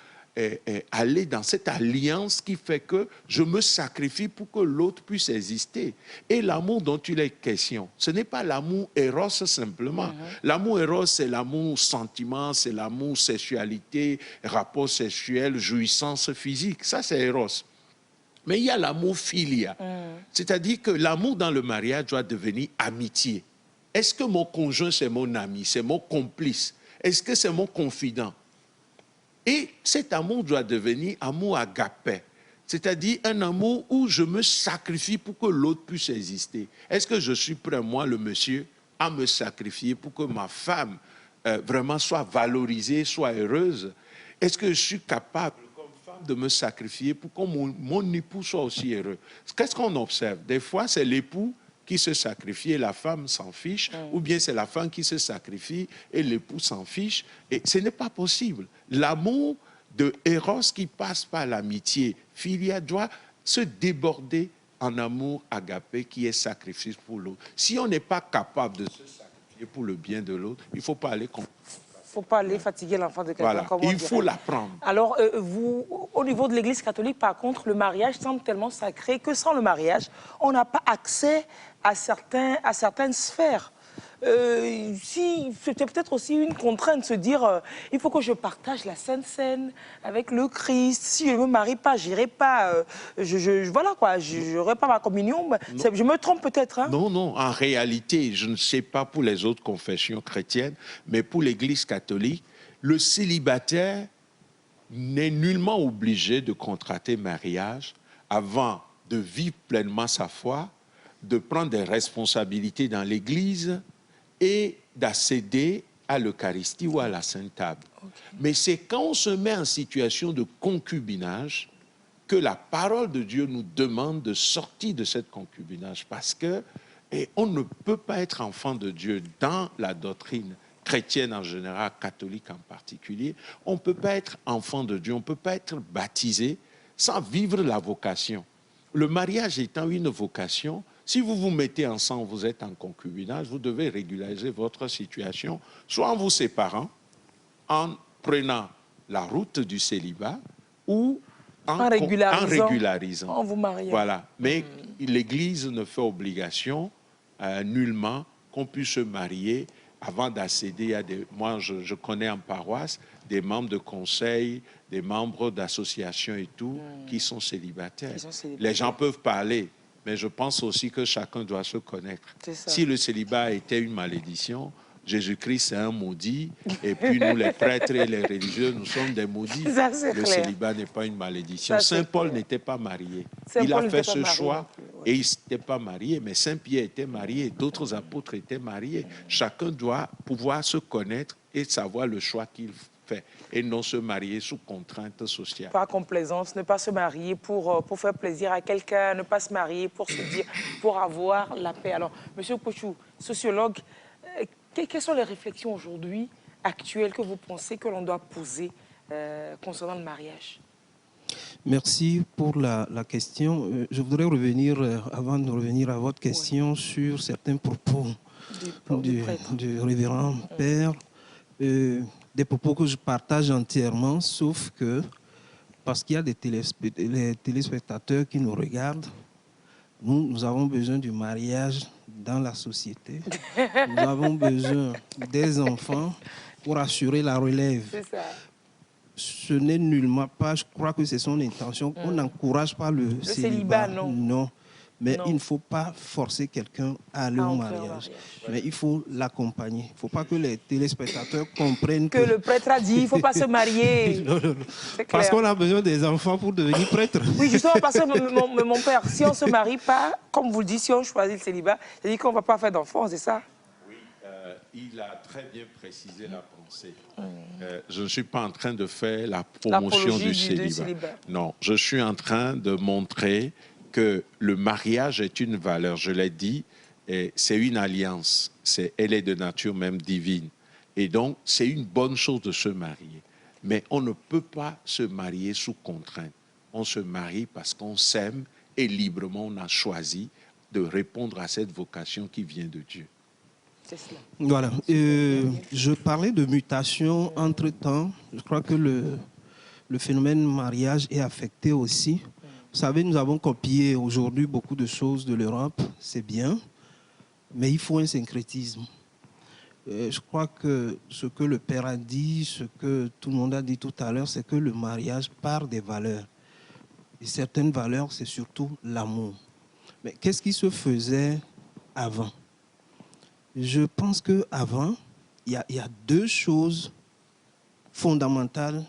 aller dans cette alliance qui fait que je me sacrifie pour que l'autre puisse exister. Et l'amour dont il est question, ce n'est pas l'amour éros simplement. L'amour éros, c'est l'amour sentiment, c'est l'amour sexualité, rapport sexuel, jouissance physique. Ça, c'est éros. Mais il y a l'amour philia. C'est-à-dire que l'amour dans le mariage doit devenir amitié. Est-ce que mon conjoint, c'est mon ami, c'est mon complice? Est-ce que c'est mon confident? Et cet amour doit devenir amour agapé, c'est-à-dire un amour où je me sacrifie pour que l'autre puisse exister. Est-ce que je suis prêt, moi, le monsieur, à me sacrifier pour que ma femme vraiment soit valorisée, soit heureuse? Est-ce que je suis capable, comme femme, de me sacrifier pour que mon époux soit aussi heureux? Qu'est-ce qu'on observe? Des fois, c'est l'époux qui se sacrifie et la femme s'en fiche, ou bien c'est la femme qui se sacrifie et l'époux s'en fiche. Et ce n'est pas possible. L'amour de Eros qui passe par l'amitié philia doit se déborder en amour agapé qui est sacrifice pour l'autre. Si on n'est pas capable de se sacrifier pour le bien de l'autre, il ne faut pas aller contre. Il ne faut pas aller fatiguer l'enfant de quelqu'un. Voilà. Il faut l'apprendre. Alors, vous, au niveau de l'Église catholique, par contre, le mariage semble tellement sacré que sans le mariage, on n'a pas accès à certaines sphères. C'était peut-être aussi une contrainte de se dire il faut que je partage la Sainte Seine avec le Christ. Si je ne me marie pas, j'irai pas. Voilà quoi, je n'aurai pas ma communion. Je me trompe peut-être. Hein? Non, non. En réalité, je ne sais pas pour les autres confessions chrétiennes, mais pour l'Église catholique, le célibataire n'est nullement obligé de contracter mariage avant de vivre pleinement sa foi, de prendre des responsabilités dans l'Église et d'accéder à l'Eucharistie ou à la Sainte Table. Okay. Mais c'est quand on se met en situation de concubinage que la parole de Dieu nous demande de sortir de cette concubinage, parce que on ne peut pas être enfant de Dieu dans la doctrine chrétienne en général, catholique en particulier. On ne peut pas être enfant de Dieu, on ne peut pas être baptisé sans vivre la vocation. Le mariage étant une vocation, si vous vous mettez ensemble, vous êtes en concubinage, vous devez régulariser votre situation, soit en vous séparant, en prenant la route du célibat, ou en régularisant. En vous mariant. Voilà. Mais l'Église ne fait obligation nullement qu'on puisse se marier avant d'accéder à des... Moi, je connais en paroisse des membres de conseil, des membres d'associations et tout, qui sont célibataires. Les gens peuvent parler, mais je pense aussi que chacun doit se connaître. Si le célibat était une malédiction, Jésus-Christ c'est un maudit, et puis nous les prêtres et les religieux, nous sommes des maudits. Le célibat n'est pas une malédiction. Saint Paul n'était pas marié. Il a fait ce choix et il n'était pas marié, mais Saint Pierre était marié, d'autres apôtres étaient mariés. Chacun doit pouvoir se connaître et savoir le choix qu'il fait, et non se marier sous contrainte sociale. Par complaisance, ne pas se marier pour faire plaisir à quelqu'un, ne pas se marier pour se dire, pour avoir la paix. Alors, Monsieur Pochou, sociologue, quelles sont les réflexions aujourd'hui, actuelles, que vous pensez que l'on doit poser concernant le mariage? Merci pour la question. Je voudrais revenir, avant de revenir à votre question, sur certains propos du révérend père, des propos que je partage entièrement, sauf que, parce qu'il y a des téléspectateurs qui nous regardent, nous avons besoin du mariage dans la société. Nous avons besoin des enfants pour assurer la relève. C'est ça. Ce n'est nullement pas, je crois que c'est son intention. On n'encourage pas le célibat. Non. Mais il ne faut pas forcer quelqu'un à aller au mariage. Mais il faut l'accompagner. Il ne faut pas que les téléspectateurs comprennent que le prêtre a dit, il ne faut pas se marier. Non. Parce qu'on a besoin des enfants pour devenir prêtre. Oui, justement, parce que mon père, si on ne se marie pas, comme vous le dites, si on choisit le célibat, c'est-à-dire qu'on ne va pas faire d'enfants, c'est ça? Oui, il a très bien précisé la pensée. Je ne suis pas en train de faire la promotion du célibat. Non, je suis en train de montrer que le mariage est une valeur, je l'ai dit, c'est une alliance, elle est de nature même divine. Et donc, c'est une bonne chose de se marier. Mais on ne peut pas se marier sous contrainte. On se marie parce qu'on s'aime et librement on a choisi de répondre à cette vocation qui vient de Dieu. C'est cela. Voilà. Je parlais de mutation entre-temps. Je crois que le phénomène mariage est affecté aussi. Vous savez, nous avons copié aujourd'hui beaucoup de choses de l'Europe, c'est bien, mais il faut un syncrétisme. Je crois que ce que le Père a dit, ce que tout le monde a dit tout à l'heure, c'est que le mariage part des valeurs. Et certaines valeurs, c'est surtout l'amour. Mais qu'est-ce qui se faisait avant? Je pense qu'avant, il y a deux choses fondamentales.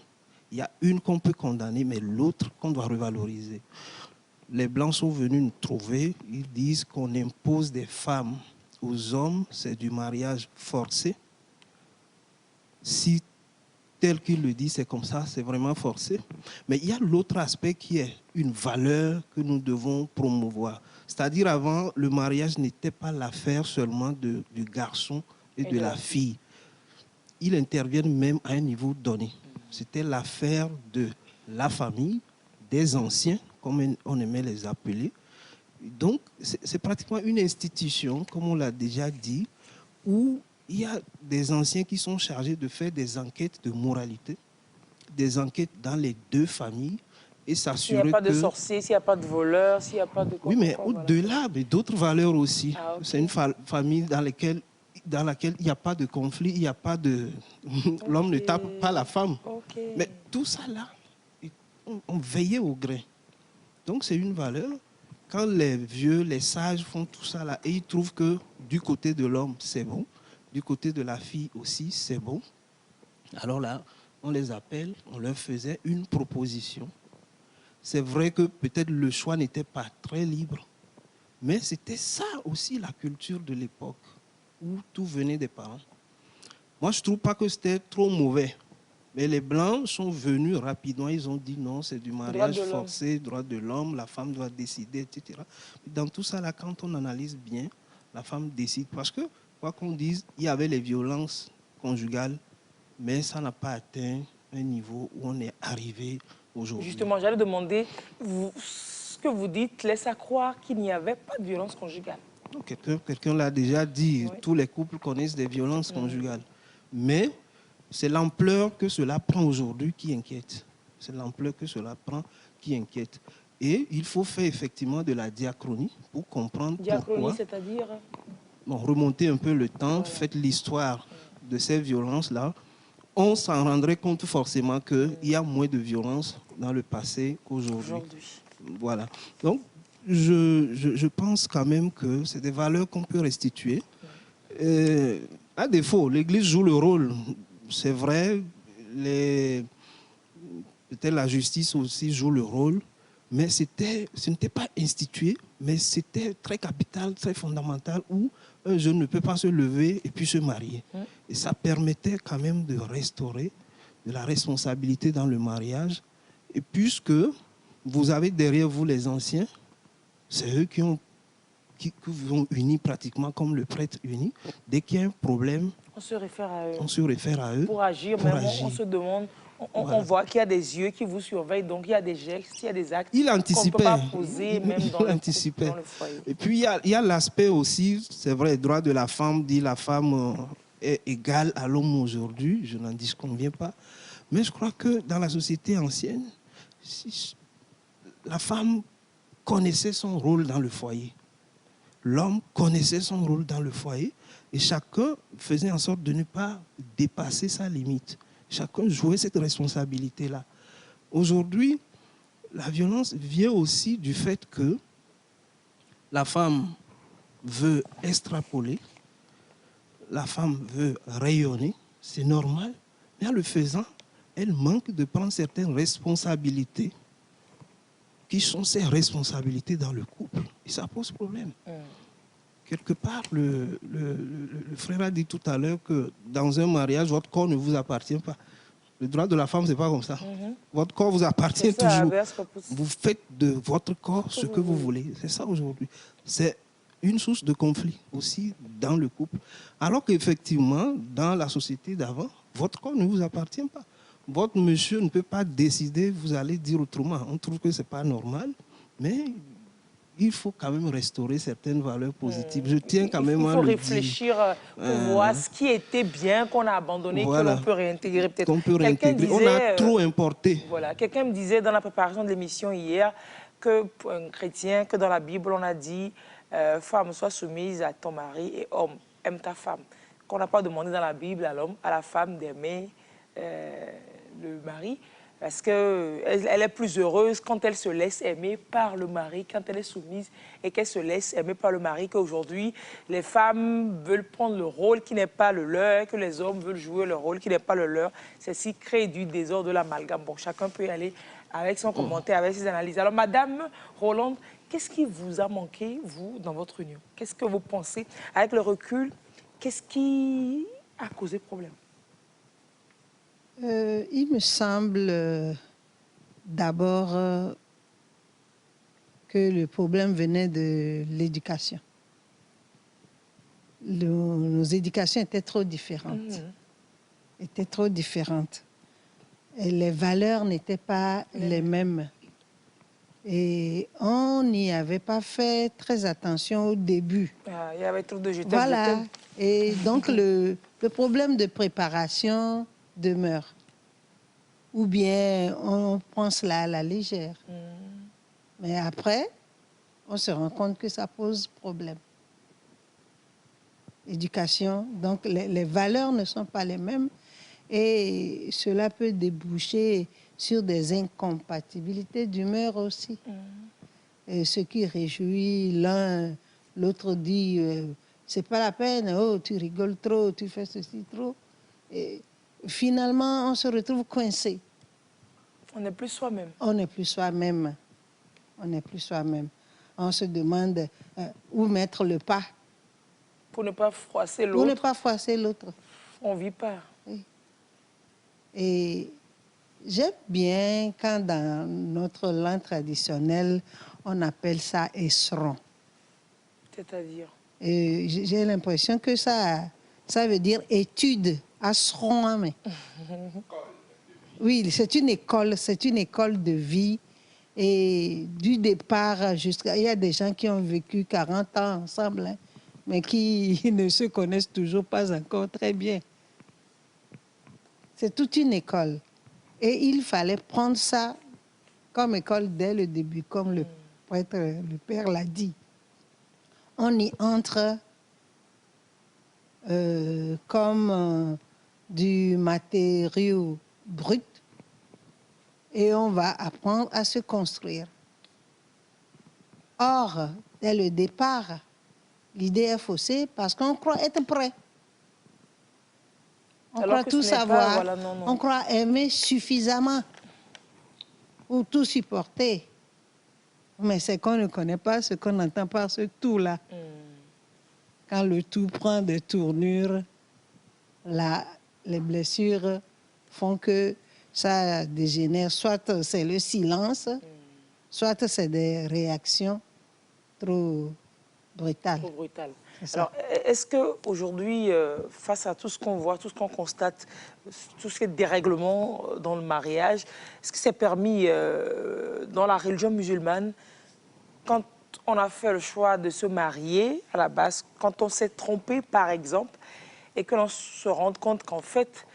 Il y a une qu'on peut condamner, mais l'autre qu'on doit revaloriser. Les Blancs sont venus nous trouver, ils disent qu'on impose des femmes aux hommes, c'est du mariage forcé. Si tel qu'il le dit, c'est comme ça, c'est vraiment forcé. Mais il y a l'autre aspect qui est une valeur que nous devons promouvoir. C'est-à-dire avant, le mariage n'était pas l'affaire seulement du garçon et de la fille. Il intervient même à un niveau donné. C'était l'affaire de la famille, des anciens, comme on aimait les appeler. Donc, c'est pratiquement une institution, comme on l'a déjà dit, où il y a des anciens qui sont chargés de faire des enquêtes de moralité, des enquêtes dans les deux familles, et s'assurer que... S'il n'y a pas de sorciers, s'il n'y a pas de voleurs, s'il n'y a pas de... Oui, mais au-delà, mais d'autres valeurs aussi. Ah, okay. C'est une famille dans laquelle il n'y a pas de conflit, il n'y a pas de... L'homme ne tape pas la femme. Okay. Mais tout ça là, on veillait au grain. Donc c'est une valeur. Quand les vieux, les sages font tout ça là, et ils trouvent que du côté de l'homme, c'est bon, du côté de la fille aussi, c'est bon, alors là, on les appelle, on leur faisait une proposition. C'est vrai que peut-être le choix n'était pas très libre, mais c'était ça aussi la culture de l'époque, où tout venait des parents. Moi, je ne trouve pas que c'était trop mauvais. Mais les Blancs sont venus rapidement, ils ont dit non, c'est du mariage forcé, droit de l'homme, la femme doit décider, etc. Dans tout ça, là, quand on analyse bien, la femme décide. Parce que, quoi qu'on dise, il y avait les violences conjugales, mais ça n'a pas atteint un niveau où on est arrivé aujourd'hui. Justement, j'allais demander, ce que vous dites laisse à croire qu'il n'y avait pas de violence conjugale. Quelqu'un l'a déjà dit, oui. Tous les couples connaissent des violences conjugales. Mais c'est l'ampleur que cela prend aujourd'hui qui inquiète. C'est l'ampleur que cela prend qui inquiète. Et il faut faire effectivement de la diachronie pour comprendre pourquoi. C'est-à-dire Remonter un peu le temps, faites l'histoire de ces violences-là. On s'en rendrait compte forcément qu'il y a moins de violence dans le passé qu'aujourd'hui. Voilà. Donc, je pense quand même que c'est des valeurs qu'on peut restituer. À défaut, l'Église joue le rôle. C'est vrai, peut-être la justice aussi joue le rôle, mais ce n'était pas institué, mais c'était très capital, très fondamental, où un jeune ne peut pas se lever et puis se marier. Et ça permettait quand même de restaurer de la responsabilité dans le mariage. Et puisque vous avez derrière vous les anciens, c'est eux qui vous ont unis pratiquement comme le prêtre uni. Dès qu'il y a un problème, on se réfère à eux. On se réfère à eux. Pour agir, on se demande, On voit qu'il y a des yeux qui vous surveillent, donc il y a des gestes, il y a des actes Il qu'on ne anticipait. peut pas poser même dans, anticipait. dans le foyer. Et puis, il y a l'aspect aussi, c'est vrai, droit de la femme, dit la femme est égale à l'homme aujourd'hui, je n'en disconviens pas. Mais je crois que dans la société ancienne, la femme connaissait son rôle dans le foyer. L'homme connaissait son rôle dans le foyer et chacun faisait en sorte de ne pas dépasser sa limite. Chacun jouait cette responsabilité-là. Aujourd'hui, la violence vient aussi du fait que la femme veut extrapoler, la femme veut rayonner, c'est normal, mais en le faisant, elle manque de prendre certaines responsabilités qui sont ses responsabilités dans le couple. Et ça pose problème. Quelque part, le frère a dit tout à l'heure que dans un mariage, votre corps ne vous appartient pas. Le droit de la femme, ce n'est pas comme ça. Votre corps vous appartient toujours. Vous faites de votre corps ce que vous voulez. C'est ça aujourd'hui. C'est une source de conflit aussi dans le couple. Alors qu'effectivement, dans la société d'avant, votre corps ne vous appartient pas. Votre monsieur ne peut pas décider, vous allez dire autrement. On trouve que ce n'est pas normal, mais il faut quand même restaurer certaines valeurs positives. Je tiens quand même à le dire. Il faut réfléchir pour voir ce qui était bien, qu'on a abandonné, voilà, que l'on peut réintégrer peut-être. Qu'on peut réintégrer. On a trop importé. Voilà. Quelqu'un me disait dans la préparation de l'émission hier que pour un chrétien, que dans la Bible, on a dit femme, sois soumise à ton mari et homme, aime ta femme. Qu'on n'a pas demandé dans la Bible à l'homme, à la femme d'aimer le mari, parce qu'elle est plus heureuse quand elle se laisse aimer par le mari, quand elle est soumise et qu'elle se laisse aimer par le mari, qu'aujourd'hui, les femmes veulent prendre le rôle qui n'est pas le leur, que les hommes veulent jouer le rôle qui n'est pas le leur. Ceci crée du désordre, de l'amalgame. Bon, chacun peut y aller avec son commentaire, avec ses analyses. Alors, Madame Rolande, qu'est-ce qui vous a manqué, vous, dans votre union? Qu'est-ce que vous pensez, avec le recul, qu'est-ce qui a causé problème? Il me semble d'abord que le problème venait de l'éducation. Nos éducations étaient trop différentes. Étaient trop différentes. Et les valeurs n'étaient pas les mêmes. Et on n'y avait pas fait très attention au début. Il y avait trop de jetés. Voilà. Et donc le problème de préparation demeure. Ou bien on prend cela à la légère. Mais après, on se rend compte que ça pose problème. Éducation, donc les valeurs ne sont pas les mêmes et cela peut déboucher sur des incompatibilités d'humeur aussi. Et ce qui réjouit l'un, l'autre dit c'est pas la peine, oh tu rigoles trop, tu fais ceci trop. Et finalement, on se retrouve coincé. On n'est plus soi-même. On n'est plus soi-même. On n'est plus soi-même. On se demande où mettre le pas. Pour ne pas froisser l'autre. Pour ne pas froisser l'autre. On vit pas. Oui. Et j'aime bien quand dans notre langue traditionnelle, on appelle ça esseron. C'est-à-dire? Et j'ai l'impression que ça veut dire étude. Asron, oui, c'est une école de vie. Et du départ jusqu'à... Il y a des gens qui ont vécu 40 ans ensemble, hein, mais qui ne se connaissent toujours pas encore très bien. C'est toute une école. Et il fallait prendre ça comme école dès le début, comme le prêtre, le père l'a dit. On y entre comme du matériau brut et on va apprendre à se construire. Or, dès le départ, l'idée est faussée parce qu'on croit être prêt. On croit tout savoir, voilà, non. On croit aimer suffisamment pour tout supporter. Mais c'est qu'on ne connaît pas ce qu'on entend par ce tout-là. Quand le tout prend des tournures, les blessures font que ça dégénère. Soit c'est le silence, soit c'est des réactions trop brutales. Trop brutales. Alors, est-ce qu'aujourd'hui, face à tout ce qu'on voit, tout ce qu'on constate, tout ce qui est dérèglement dans le mariage, est-ce que c'est permis dans la religion musulmane, quand on a fait le choix de se marier à la base, quand on s'est trompé par exemple, et que l'on se rende compte qu'en fait,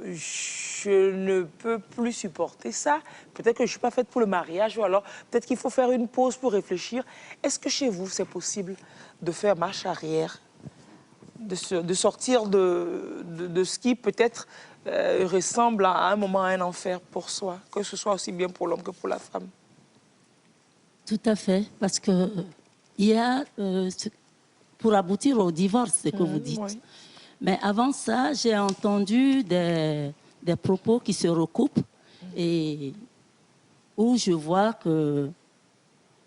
je ne peux plus supporter ça, peut-être que je ne suis pas faite pour le mariage, ou alors peut-être qu'il faut faire une pause pour réfléchir. Est-ce que chez vous, c'est possible de faire marche arrière, de sortir de ce qui peut-être ressemble à un moment à un enfer pour soi, que ce soit aussi bien pour l'homme que pour la femme? Tout à fait, parce que il y a, pour aboutir au divorce, ce que vous dites. Oui. Mais avant ça, j'ai entendu des propos qui se recoupent et où je vois que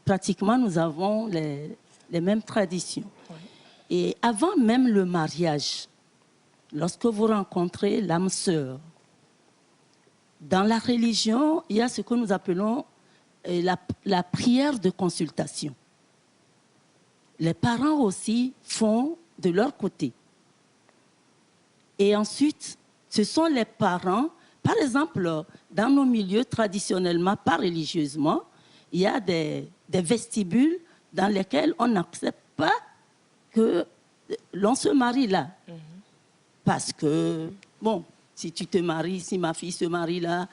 pratiquement nous avons les mêmes traditions. Oui. Et avant même le mariage, lorsque vous rencontrez l'âme sœur, dans la religion, il y a ce que nous appelons la prière de consultation. Les parents aussi font de leur côté. Et ensuite, ce sont les parents, par exemple, dans nos milieux traditionnellement, pas religieusement, il y a des vestibules dans lesquels on n'accepte pas que l'on se marie là. Parce que, bon, si tu te maries, si ma fille se marie là,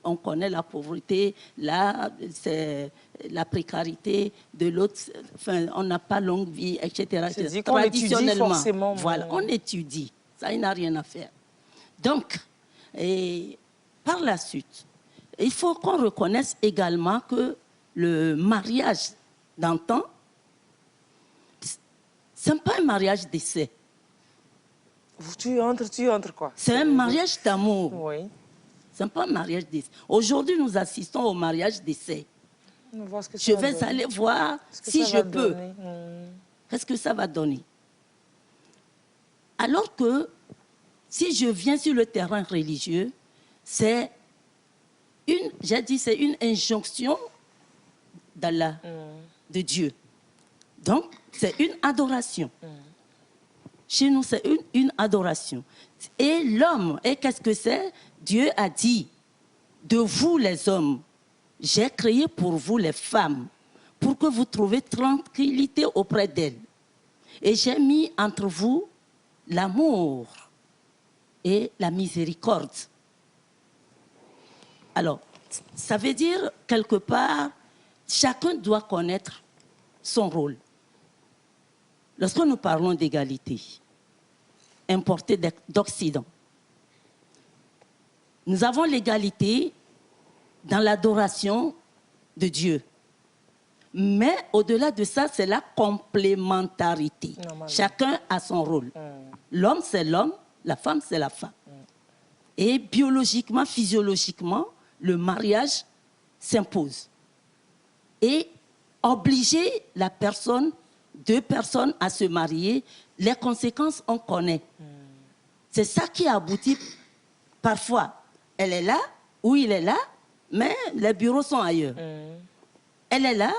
on connaît la pauvreté, là, c'est la précarité de l'autre, enfin, on n'a pas longue vie, etc. C'est dit qu'on étudie forcément. Voilà, on étudie. Ça, il n'a rien à faire. Donc, par la suite, il faut qu'on reconnaisse également que le mariage d'antan, ce n'est pas un mariage d'essai. Tu entres quoi? C'est un mariage d'amour. Oui. Ce n'est pas un mariage d'essai. Aujourd'hui, nous assistons au mariage d'essai. Je vais aller voir si je peux. Qu'est-ce que ça va donner? Alors que si je viens sur le terrain religieux, c'est une injonction d'Allah, de Dieu. Donc, c'est une adoration. Chez nous, c'est une adoration. Et l'homme, et qu'est-ce que c'est? Dieu a dit, de vous les hommes, j'ai créé pour vous les femmes, pour que vous trouviez tranquillité auprès d'elles. Et j'ai mis entre vous l'amour et la miséricorde. Alors, ça veut dire, quelque part, chacun doit connaître son rôle. Lorsque nous parlons d'égalité, importée d'Occident, nous avons l'égalité dans l'adoration de Dieu. Mais au-delà de ça, c'est la complémentarité. Chacun a son rôle. L'homme, c'est l'homme, la femme, c'est la femme. Et biologiquement, physiologiquement, le mariage s'impose. Et obliger la personne, deux personnes à se marier, les conséquences, on connaît. C'est ça qui aboutit parfois. Elle est là, ou il est là, mais les bureaux sont ailleurs. Elle est là,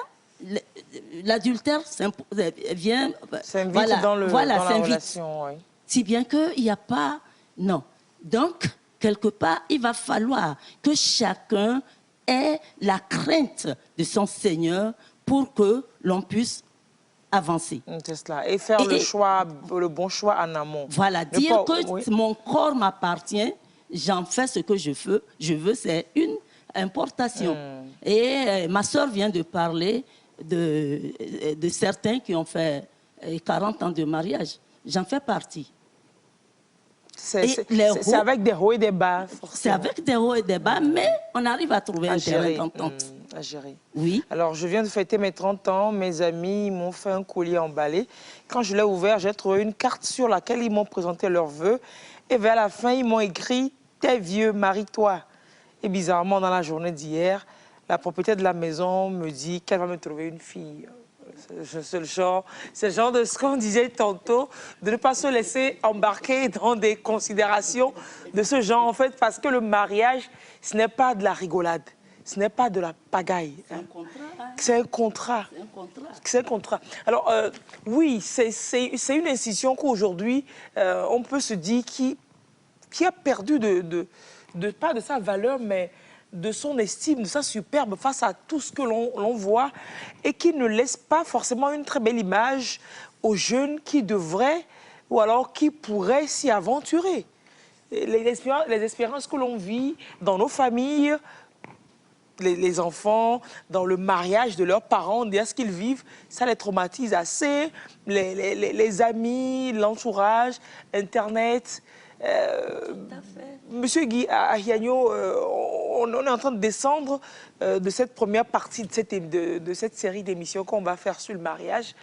l'adultère vient... S'invite dans la relation. Oui. Si bien qu'il n'y a pas... Non. Donc, quelque part, il va falloir que chacun ait la crainte de son Seigneur pour que l'on puisse avancer. C'est cela. Et faire le bon choix en amont. Voilà, dire que mon corps m'appartient, j'en fais ce que je veux, c'est une importation. Et ma soeur vient de parler de certains qui ont fait 40 ans de mariage. J'en fais partie. C'est avec des hauts et des bas, forcément. C'est avec des hauts et des bas, mais on arrive à trouver un terrain d'entente. À gérer. Oui. Alors, je viens de fêter mes 30 ans. Mes amis m'ont fait un collier emballé. Quand je l'ai ouvert, j'ai trouvé une carte sur laquelle ils m'ont présenté leurs vœux. Et vers la fin, ils m'ont écrit « T'es vieux, marie-toi ». Et bizarrement, dans la journée d'hier, la propriétaire de la maison me dit qu'elle va me trouver une fille. C'est le genre de ce qu'on disait tantôt, de ne pas se laisser embarquer dans des considérations de ce genre, en fait, parce que le mariage, ce n'est pas de la rigolade. ce n'est pas de la pagaille. C'est un contrat. Hein. C'est un contrat. C'est un contrat. C'est un contrat. Alors, oui, c'est une institution qu'aujourd'hui, on peut se dire qui a perdu pas de sa valeur, mais de son estime, de sa superbe face à tout ce que l'on voit et qui ne laisse pas forcément une très belle image aux jeunes qui devraient ou alors qui pourraient s'y aventurer. Les expériences que l'on vit dans nos familles, les enfants, dans le mariage de leurs parents, déjà ce qu'ils vivent, ça les traumatise assez. Les amis, l'entourage, Internet. Monsieur Guy Ahiagno, on est en train de descendre de cette première partie de cette série d'émissions qu'on va faire sur le mariage.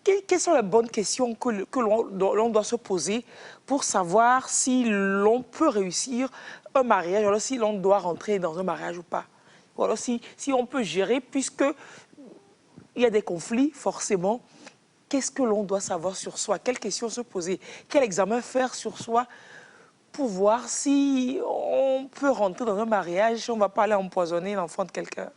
Quelles sont les bonnes questions que l'on doit se poser pour savoir si l'on peut réussir un mariage, ou alors si l'on doit rentrer dans un mariage ou pas? Ou alors si on peut gérer, puisqu'il y a des conflits, forcément, qu'est-ce que l'on doit savoir sur soi? Quelles questions se poser? Quel examen faire sur soi pour voir si on peut rentrer dans un mariage, si on ne va pas aller empoisonner l'enfant de quelqu'un?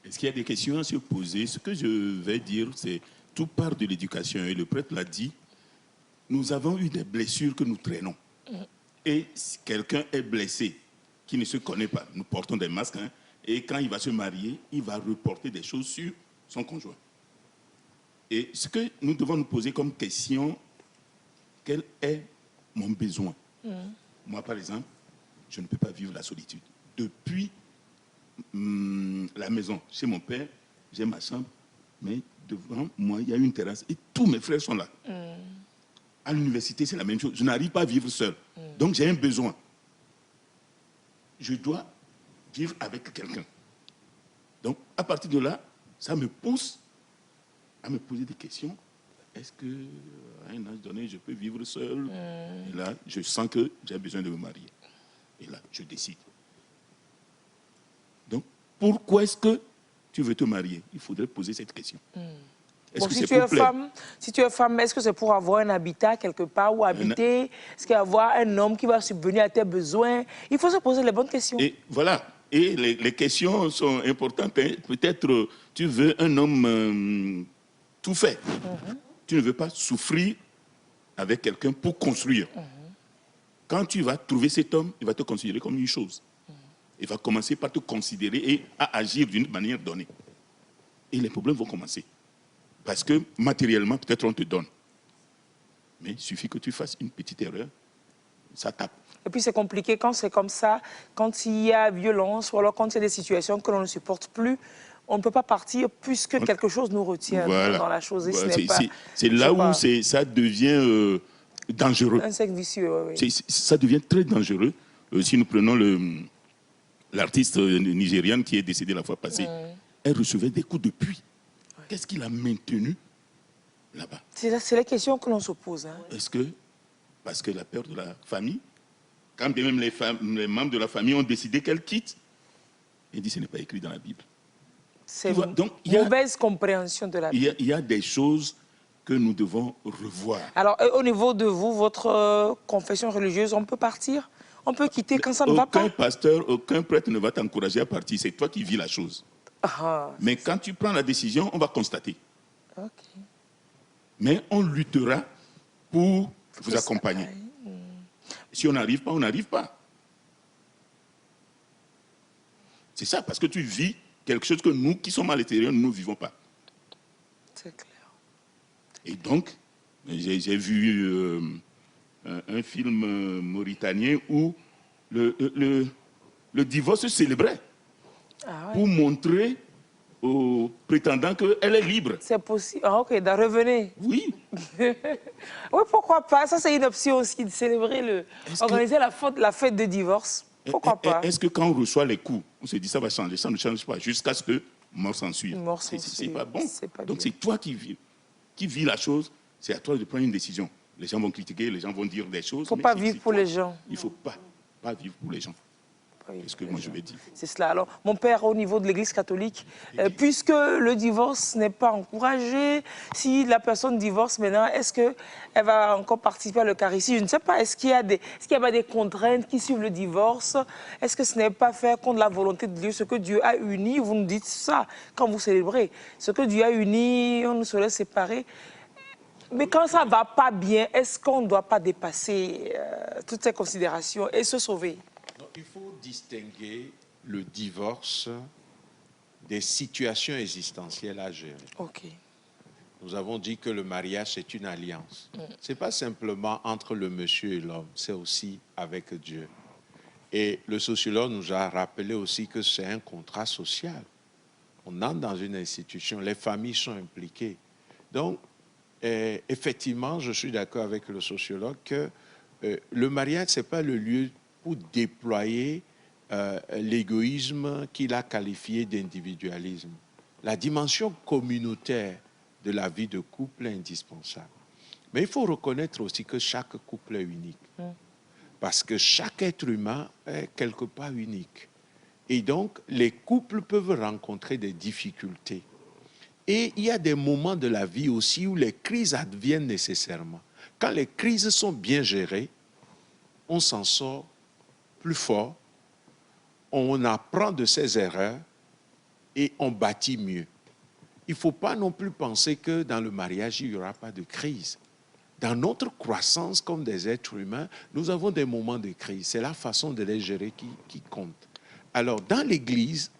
Est-ce qu'il y a des questions à se poser? Ce que je vais dire, c'est tout part de l'éducation. Et le prêtre l'a dit, nous avons eu des blessures que nous traînons. Et si quelqu'un est blessé, qui ne se connaît pas, nous portons des masques, hein, et quand il va se marier, il va reporter des choses sur son conjoint. Et ce que nous devons nous poser comme question, quel est mon besoin? Moi, par exemple, je ne peux pas vivre la solitude. Depuis la maison, chez mon père, j'ai ma chambre, mais devant moi, il y a une terrasse et tous mes frères sont là. À l'université, c'est la même chose. Je n'arrive pas à vivre seul. Donc, j'ai un besoin. Je dois vivre avec quelqu'un. Donc, à partir de là, ça me pousse à me poser des questions. Est-ce qu'à un âge donné, je peux vivre seul? Et là, je sens que j'ai besoin de me marier. Et là, je décide. Donc, pourquoi est-ce que tu veux te marier? Il faudrait poser cette question. Bon, si tu es femme, est-ce que c'est pour avoir un habitat quelque part ou habiter? Est-ce qu'il y a avoir un homme qui va subvenir à tes besoins? Il faut se poser les bonnes questions. Et voilà. Et les questions sont importantes. Peut-être tu veux un homme tout fait. Tu ne veux pas souffrir avec quelqu'un pour construire. Quand tu vas trouver cet homme, il va te considérer comme une chose. Il va commencer par te considérer et à agir d'une manière donnée. Et les problèmes vont commencer. Parce que matériellement, peut-être on te donne. Mais il suffit que tu fasses une petite erreur, ça tape. Et puis c'est compliqué quand c'est comme ça, quand il y a violence ou alors quand il y a des situations que l'on ne supporte plus. On ne peut pas partir puisque quelque chose nous retient dans la chose. C'est là où ça devient dangereux. Un cercle vicieux, oui. Ça devient très dangereux. Si nous prenons l'artiste nigériane qui est décédée la fois passée, elle recevait des coups de pluie. Qu'est-ce qui l'a maintenue là-bas? C'est les questions que l'on se pose. Hein. Est-ce que, parce que la peur de la famille, quand bien même les membres de la famille ont décidé qu'elle quitte, elle dit que ce n'est pas écrit dans la Bible. C'est une mauvaise compréhension de la Bible. Il y a des choses que nous devons revoir. Alors, au niveau de vous, votre confession religieuse, on peut partir? On peut quitter quand ça ne va pas? Aucun pasteur, aucun prêtre ne va t'encourager à partir. C'est toi qui vis la chose. Mais quand tu prends la décision, on va constater. Mais on luttera pour vous accompagner. Si on n'arrive pas, on n'arrive pas. C'est ça, parce que tu vis quelque chose que nous, qui sommes à l'extérieur, nous ne vivons pas. C'est clair. Et donc, j'ai vu un film mauritanien où le divorce se célébrait. Pour montrer aux prétendants qu'elle est libre. C'est possible. Ah, ok, d'en revenir. Oui. Oui, pourquoi pas? Ça, c'est une option aussi de célébrer, organiser la fête de divorce. Pourquoi pas? Est-ce que quand on reçoit les coups, on se dit ça va changer, ça ne change pas, jusqu'à ce que mort s'en suive? C'est pas bon. Donc c'est toi qui vis la chose, c'est à toi de prendre une décision. Les gens vont critiquer, les gens vont dire des choses. Il ne faut pas vivre pour les gens. Il ne faut pas vivre pour les gens. Oui, c'est ce que moi je vais dire. c'est cela. Alors, mon père, au niveau de l'Église catholique, puisque le divorce n'est pas encouragé, si la personne divorce maintenant, est-ce qu'elle va encore participer à l'Eucharistie? Je ne sais pas. Est-ce qu'il y a des contraintes qui suivent le divorce? Est-ce que ce n'est pas faire contre la volonté de Dieu, ce que Dieu a uni? Vous nous dites ça quand vous célébrez. Ce que Dieu a uni, on ne se laisse séparer. Mais quand ça ne va pas bien, est-ce qu'on ne doit pas dépasser toutes ces considérations et se sauver? Non, il faut distinguer le divorce des situations existentielles à gérer. Ok. Nous avons dit que le mariage, c'est une alliance. Ce n'est pas simplement entre le monsieur et l'homme, c'est aussi avec Dieu. Et le sociologue nous a rappelé aussi que c'est un contrat social. On entre dans une institution, les familles sont impliquées. Donc, effectivement, je suis d'accord avec le sociologue que le mariage, ce n'est pas le lieu pour déployer l'égoïsme qu'il a qualifié d'individualisme. La dimension communautaire de la vie de couple est indispensable. Mais il faut reconnaître aussi que chaque couple est unique. Parce que chaque être humain est quelque part unique. Et donc, les couples peuvent rencontrer des difficultés. Et il y a des moments de la vie aussi où les crises adviennent nécessairement. Quand les crises sont bien gérées, on s'en sort plus fort, on apprend de ses erreurs et on bâtit mieux. Il ne faut pas non plus penser que dans le mariage, il n'y aura pas de crise. Dans notre croissance comme des êtres humains, nous avons des moments de crise. C'est la façon de les gérer qui compte. Alors, dans l'Église,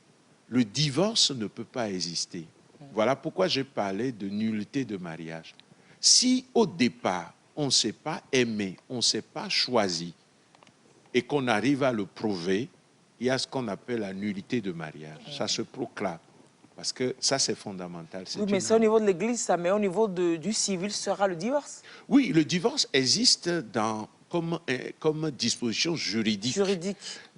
le divorce ne peut pas exister. Voilà pourquoi j'ai parlé de nullité de mariage. Si au départ, on ne s'est pas aimé, on ne s'est pas choisi, et qu'on arrive à le prouver, il y a ce qu'on appelle la nullité de mariage. Ça se proclame. Parce que ça, c'est fondamental. Oui, mais c'est au niveau de l'Église, ça, mais au niveau du civil, sera le divorce? Oui, le divorce existe comme disposition juridique.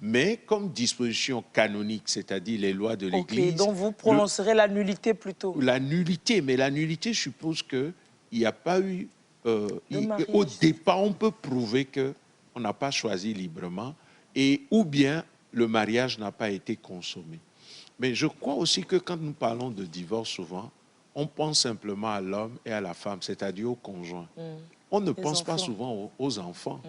Mais comme disposition canonique, c'est-à-dire les lois de l'Église. Ok, donc vous prononcerez la nullité plutôt? La nullité, mais la nullité suppose qu'il n'y a pas eu... au départ, on peut prouver qu'on n'a pas choisi librement, ou bien le mariage n'a pas été consommé. Mais je crois aussi que quand nous parlons de divorce, souvent, on pense simplement à l'homme et à la femme, c'est-à-dire au conjoint. On ne pense pas souvent aux enfants.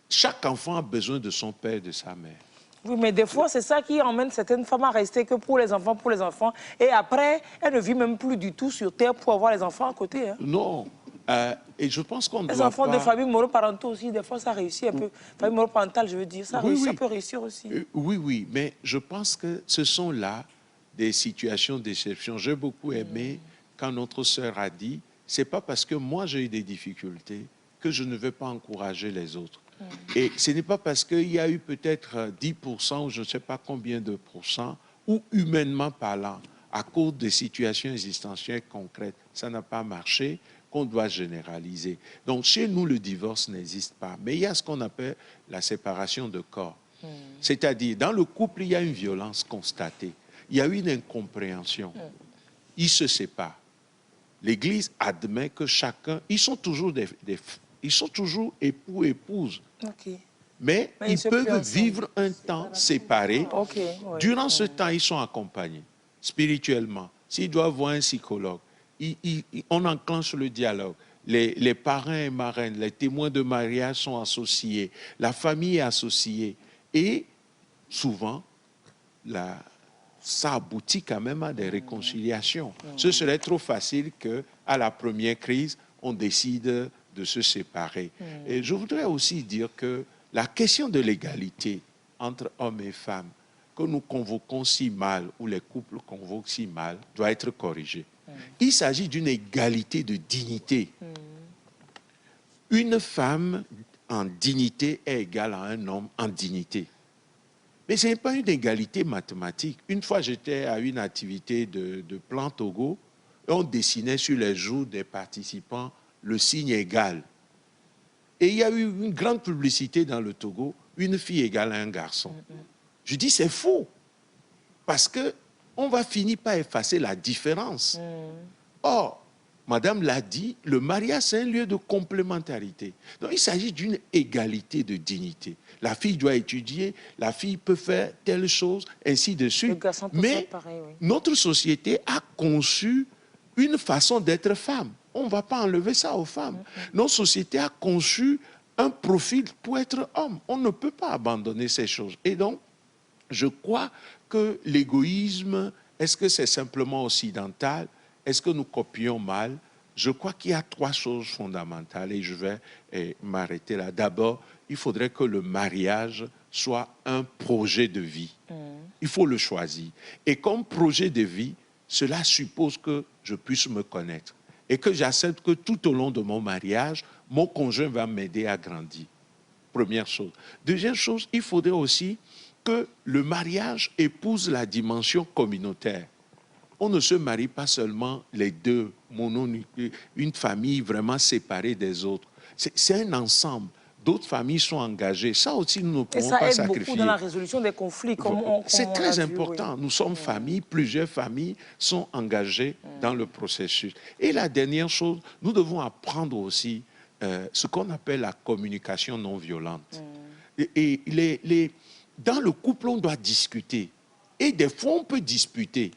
Chaque enfant a besoin de son père et de sa mère. Oui, mais des fois, c'est ça qui emmène certaines femmes à rester que pour les enfants. Et après, elles ne vivent même plus du tout sur Terre pour avoir les enfants à côté. Hein. Non. Et je pense qu'on doit les enfants pas... de familles monoparentaux aussi, des fois, ça réussit un peu. Famille monoparentale, je veux dire, ça peut réussir aussi. Oui, mais je pense que ce sont là des situations d'exception. J'ai beaucoup aimé quand notre sœur a dit, c'est pas parce que moi j'ai eu des difficultés que je ne vais pas encourager les autres. Et ce n'est pas parce qu'il y a eu peut-être 10% ou je ne sais pas combien de pourcents, ou humainement parlant, à cause de situations existentielles concrètes, ça n'a pas marché, qu'on doit généraliser. Donc, chez nous, le divorce n'existe pas. Mais il y a ce qu'on appelle la séparation de corps. C'est-à-dire, dans le couple, il y a une violence constatée. Il y a une incompréhension. Ils se séparent. L'Église admet que chacun... Ils sont toujours époux, épouses. Mais ils peuvent vivre un temps séparés. Durant ce temps, ils sont accompagnés spirituellement. S'ils doivent voir un psychologue, on enclenche le dialogue. Les parrains et marraines, les témoins de mariage sont associés. La famille est associée. Et souvent, ça aboutit quand même à des réconciliations. Ce serait trop facile qu'à la première crise, on décide de se séparer. Et je voudrais aussi dire que la question de l'égalité entre hommes et femmes, que nous convoquons si mal, ou les couples convoquent si mal, doit être corrigée. Il s'agit d'une égalité de dignité. Une femme en dignité est égale à un homme en dignité. Mais ce n'est pas une égalité mathématique. Une fois, j'étais à une activité de Plan Togo, et on dessinait sur les joues des participants le signe égal. Et il y a eu une grande publicité dans le Togo, une fille égale à un garçon. Je dis, c'est faux. Parce qu'on va finir par effacer la différence. Or, madame l'a dit, le mariage, c'est un lieu de complémentarité. Donc, il s'agit d'une égalité de dignité. la fille doit étudier, la fille peut faire telle chose, ainsi de suite. Le garçon peut Mais faire pareil, oui. notre société a conçu une façon d'être femme. On ne va pas enlever ça aux femmes. Notre société a conçu un profil pour être homme. On ne peut pas abandonner ces choses. Et donc, je crois que l'égoïsme, est-ce que c'est simplement occidental? Est-ce que nous copions mal? Je crois qu'il y a 3 choses fondamentales et je vais m'arrêter là. D'abord, il faudrait que le mariage soit un projet de vie. Il faut le choisir. Et comme projet de vie, cela suppose que je puisse me connaître et que j'accepte que tout au long de mon mariage, mon conjoint va m'aider à grandir. Première chose. Deuxième chose, il faudrait aussi que le mariage épouse la dimension communautaire. On ne se marie pas seulement les deux, une famille vraiment séparée des autres. C'est un ensemble. D'autres familles sont engagées. Ça aussi, nous ne pouvons pas sacrifier. Et ça aide beaucoup dans la résolution des conflits. C'est très important. Nous sommes familles, plusieurs familles sont engagées dans le processus. Et la dernière chose, nous devons apprendre aussi ce qu'on appelle la communication non violente. Et dans le couple, on doit discuter. Et des fois, on peut disputer.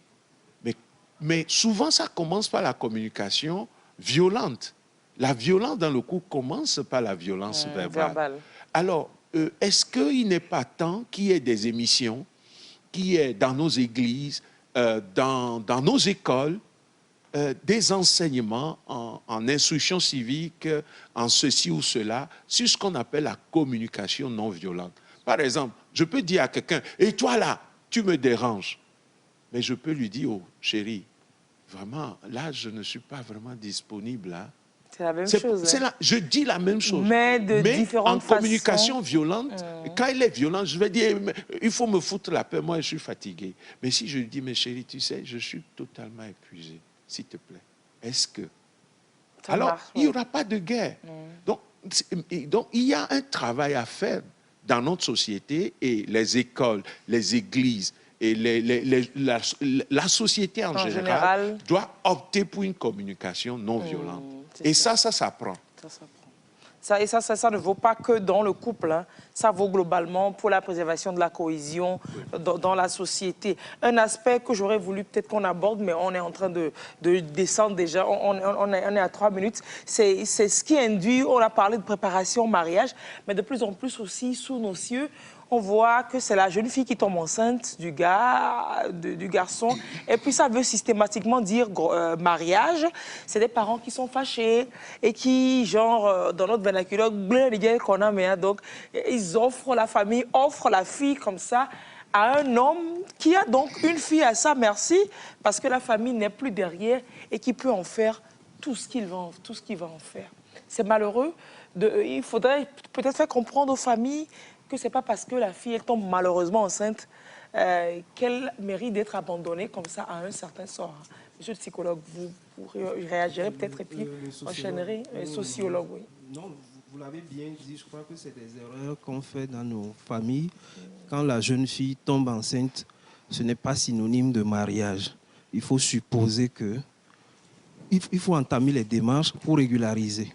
Mais souvent, ça commence par la communication violente. La violence dans le couple commence par la violence verbale. Alors, est-ce qu'il n'est pas temps qu'il y ait des émissions, qu'il y ait dans nos églises, dans nos écoles, des enseignements en instruction civique, en ceci ou cela, sur ce qu'on appelle la communication non violente? Par exemple, je peux dire à quelqu'un, « Et toi là, tu me déranges. » Mais je peux lui dire, « Oh, chérie, vraiment, là, je ne suis pas vraiment disponible. Hein. » C'est la même chose. Je dis la même chose. Mais différentes façons. En communication violente, quand elle est violente, je vais dire, il faut me foutre la paix, moi je suis fatigué. Mais si je lui dis, mais chérie, tu sais, je suis totalement épuisé, s'il te plaît, est-ce que... Alors, il n'y aura pas de guerre. Donc, il y a un travail à faire dans notre société et les écoles, les églises, et la société en général doit opter pour une communication non violente. Et ça s'apprend. Ça ne vaut pas que dans le couple. Hein. Ça vaut globalement pour la préservation de la cohésion dans la société. Un aspect que j'aurais voulu peut-être qu'on aborde, mais on est en train de descendre déjà. On est à 3 minutes. C'est ce qui induit, on a parlé de préparation au mariage, mais de plus en plus aussi sous nos cieux, on voit que c'est la jeune fille qui tombe enceinte du garçon. Et puis ça veut systématiquement dire mariage. C'est des parents qui sont fâchés et qui, genre, dans notre vernacular, qu'on a, mais donc, ils offrent, la famille offre la fille comme ça à un homme qui a donc une fille à sa merci parce que la famille n'est plus derrière et qui peut en faire tout ce qu'il va en faire. C'est malheureux. Il faudrait peut-être faire comprendre aux familles que ce n'est pas parce que la fille elle tombe malheureusement enceinte qu'elle mérite d'être abandonnée comme ça à un certain sort. Monsieur le psychologue, vous réagirez peut-être et puis enchaînerez. Sociologue, oui. Non, vous l'avez bien dit, je crois que c'est des erreurs qu'on fait dans nos familles. Quand la jeune fille tombe enceinte, ce n'est pas synonyme de mariage. Il faut supposer que... Il faut entamer les démarches pour régulariser.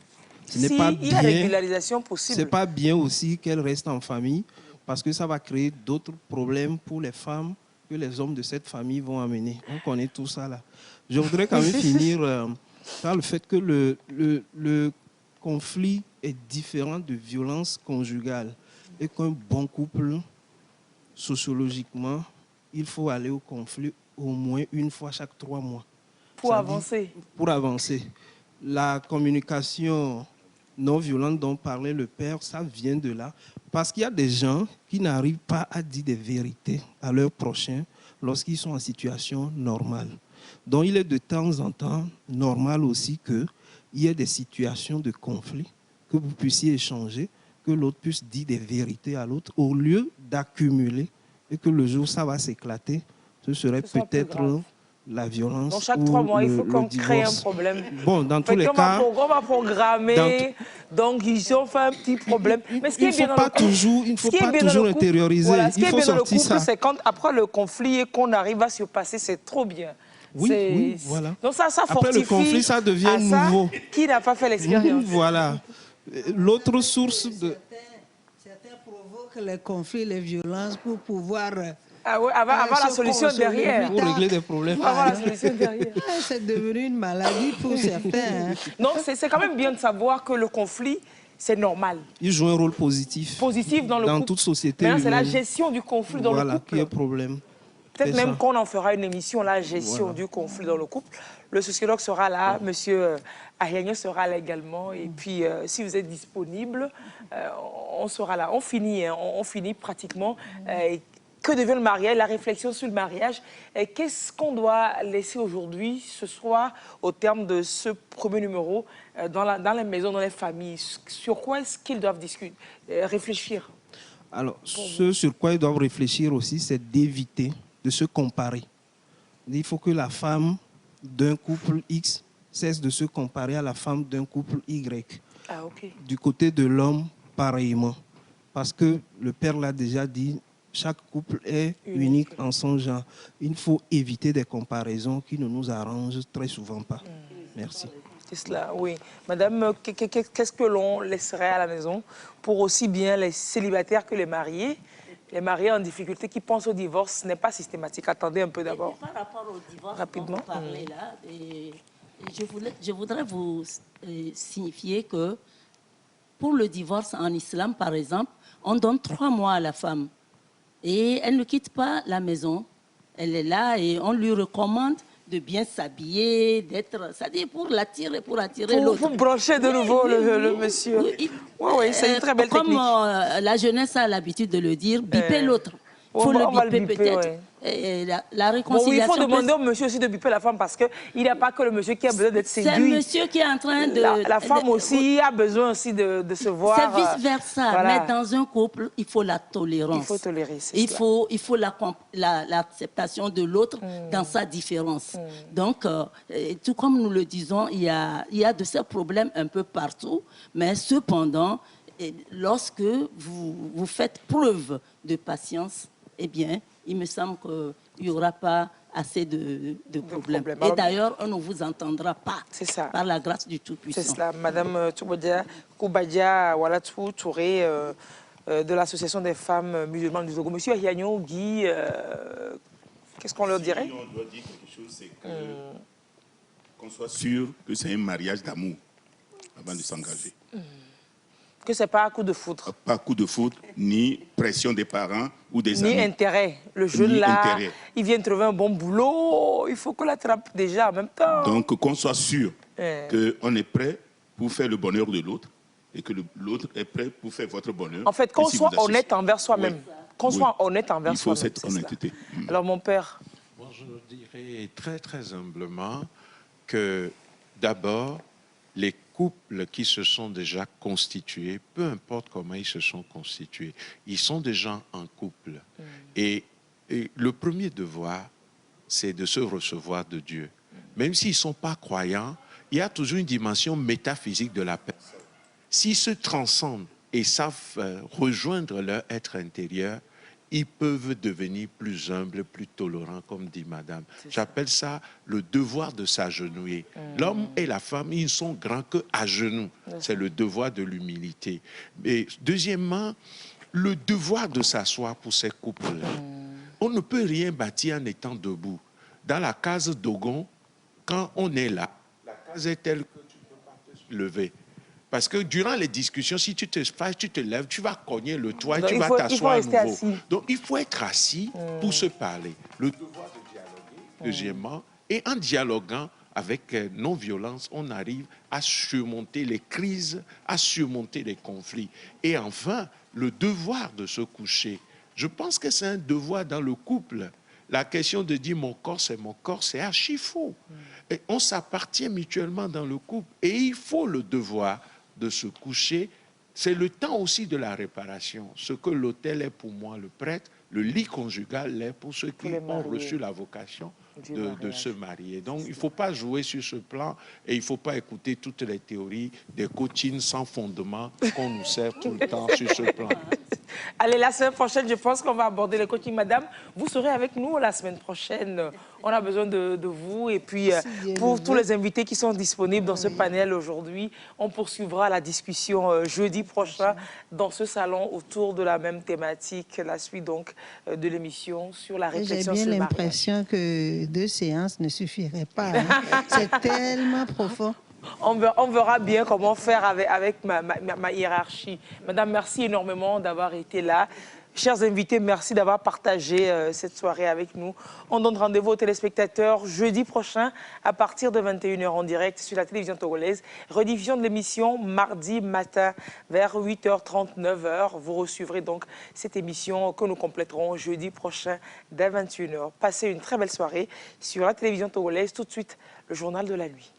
Ce n'est pas bien, régularisation possible. Ce n'est pas bien aussi qu'elle reste en famille parce que ça va créer d'autres problèmes pour les femmes que les hommes de cette famille vont amener. On connaît tout ça là. Je voudrais quand même finir par le fait que le conflit est différent de violence conjugale et qu'un bon couple, sociologiquement, il faut aller au conflit au moins une fois chaque 3 mois. Pour avancer. Pour avancer. La communication non violente dont parlait le père, ça vient de là. Parce qu'il y a des gens qui n'arrivent pas à dire des vérités à leurs prochains lorsqu'ils sont en situation normale. Donc il est de temps en temps normal aussi qu'il y ait des situations de conflit, que vous puissiez échanger, que l'autre puisse dire des vérités à l'autre, au lieu d'accumuler et que le jour où ça va s'éclater, ce serait peut-être la violence. Donc chaque 3 mois, il faut qu'on crée un problème. Bon, dans tous les cas... On va programmer, donc ils ont fait un petit problème. Mais ce qui il ne faut pas toujours intérioriser. Voilà, ce qui il est faut bien dans le sortir couple, ça. c'est quand après le conflit et qu'on arrive à surpasser, c'est trop bien. Oui, voilà. Donc ça après le conflit, ça devient nouveau. Qui n'a pas fait l'expérience. Voilà. L'autre source de... Certains provoquent les conflits, les violences pour pouvoir... avoir la solution derrière. Pour régler des problèmes. Avoir la solution derrière. C'est devenu une maladie pour certains. Hein. Non, c'est quand même bien de savoir que le conflit, c'est normal. Il joue un rôle positif. Positif dans le couple. toute société. Maintenant, c'est la gestion du conflit dans le couple. Voilà, qui est problème. Peut-être même qu'on en fera une émission, la gestion du conflit dans le couple. Le sociologue sera là, Monsieur Ahiagno sera là également. Et puis, si vous êtes disponible, on sera là. On finit pratiquement. Que devient le mariage? La réflexion sur le mariage. Qu'est-ce qu'on doit laisser aujourd'hui, ce soir, au terme de ce premier numéro, dans les maisons, dans les familles? Sur quoi est-ce qu'ils doivent discuter, réfléchir? Alors, ce sur quoi ils doivent réfléchir aussi, c'est d'éviter de se comparer. Il faut que la femme d'un couple X cesse de se comparer à la femme d'un couple Y. Ah, ok. Du côté de l'homme, pareillement. Parce que le père l'a déjà dit, chaque couple est unique en son genre. Il faut éviter des comparaisons qui ne nous arrangent très souvent pas. Merci. C'est cela, oui. Madame, qu'est-ce que l'on laisserait à la maison pour aussi bien les célibataires que les mariés? Les mariés en difficulté qui pensent au divorce, ce n'est pas systématique. Attendez un peu d'abord. Par rapport au divorce, rapidement. dont vous parlez là, je voudrais vous signifier que pour le divorce en islam, par exemple, on donne 3 mois à la femme. Et elle ne quitte pas la maison. Elle est là et on lui recommande de bien s'habiller, d'être... C'est-à-dire pour l'attirer, pour attirer l'autre. Pour brancher de nouveau le monsieur. Oui, c'est une très belle technique. Comme la jeunesse a l'habitude de le dire, biper l'autre. Il faut le biper peut-être. Ouais. La réconciliation... Il faut demander au monsieur aussi de biper la femme parce qu'il n'y a pas que le monsieur qui a besoin d'être séduit. C'est le monsieur qui est en train de... La femme aussi a besoin aussi de se voir. C'est vice-versa. Voilà. Mais dans un couple, il faut la tolérance. Il faut tolérer, il faut l'acceptation de l'autre dans sa différence. Donc, tout comme nous le disons, il y a de ces problèmes un peu partout. Mais cependant, lorsque vous faites preuve de patience, eh bien, il me semble qu'il n'y aura pas assez de problèmes. Et d'ailleurs, on ne vous entendra pas par la grâce du Tout-Puissant. C'est cela. Madame Koubadia Walatou Touré, de l'Association des femmes musulmanes du Togo. Monsieur Ahiagno, Guy, qu'est-ce qu'on leur dirait? On doit dire quelque chose, c'est qu'on soit sûr que c'est un mariage d'amour avant de s'engager. Que ce n'est pas un coup de foudre. Pas coup de foudre, ni pression des parents ou des amis. Ni intérêt. Le jeune là, il vient trouver un bon boulot, il faut qu'on l'attrape déjà en même temps. Donc qu'on soit sûr qu'on est prêt pour faire le bonheur de l'autre et que l'autre est prêt pour faire votre bonheur. En fait, qu'on soit honnête envers soi-même. Oui. Qu'on soit honnête envers soi-même. Il faut cette honnêteté. Alors mon père? Moi, je dirais très très humblement que d'abord, les couples qui se sont déjà constitués, peu importe comment ils se sont constitués, ils sont déjà en couple. Et le premier devoir, c'est de se recevoir de Dieu. Même s'ils ne sont pas croyants, il y a toujours une dimension métaphysique de la personne. S'ils se transcendent et savent rejoindre leur être intérieur, ils peuvent devenir plus humbles, plus tolérants, comme dit madame. J'appelle ça le devoir de s'agenouiller. L'homme et la femme, ils ne sont grands qu'à genoux. C'est le devoir de l'humilité. Et deuxièmement, le devoir de s'asseoir pour ces couples-là. On ne peut rien bâtir en étant debout. Dans la case Dogon, quand on est là, la case est telle que tu ne peux pas te lever. Parce que durant les discussions, si tu te fâches, tu te lèves, tu vas cogner le toit et tu vas t'asseoir à nouveau. Assis. Donc, il faut être assis pour se parler. Le devoir de dialoguer, deuxièmement, et en dialoguant avec non-violence, on arrive à surmonter les crises, à surmonter les conflits. Et enfin, le devoir de se coucher. Je pense que c'est un devoir dans le couple. La question de dire mon corps, c'est archi faux. Et on s'appartient mutuellement dans le couple. Et il faut le devoir de se coucher. C'est le temps aussi de la réparation. Ce que l'autel est pour moi, le prêtre, le lit conjugal l'est pour ceux qui ont reçu la vocation de se marier. Donc, il ne faut pas jouer sur ce plan et il ne faut pas écouter toutes les théories des coachings sans fondement qu'on nous sert tout le temps sur ce plan. Allez, la semaine prochaine, je pense qu'on va aborder le coaching. Madame, vous serez avec nous la semaine prochaine. On a besoin de vous. Et puis, pour tous les invités qui sont disponibles dans ce panel aujourd'hui, on poursuivra la discussion jeudi prochain dans ce salon autour de la même thématique. La suite donc de l'émission sur la réflexion sur le mariage. J'ai bien l'impression que 2 séances ne suffiraient pas. Hein. C'est tellement profond. On verra bien comment faire avec ma hiérarchie. Madame, merci énormément d'avoir été là. Chers invités, merci d'avoir partagé cette soirée avec nous. On donne rendez-vous aux téléspectateurs jeudi prochain à partir de 21 h en direct sur la télévision togolaise. Rediffusion de l'émission mardi matin vers 8 h 30, 9 h. Vous recevrez donc cette émission que nous compléterons jeudi prochain dès 21 h. Passez une très belle soirée sur la télévision togolaise. Tout de suite, le journal de la nuit.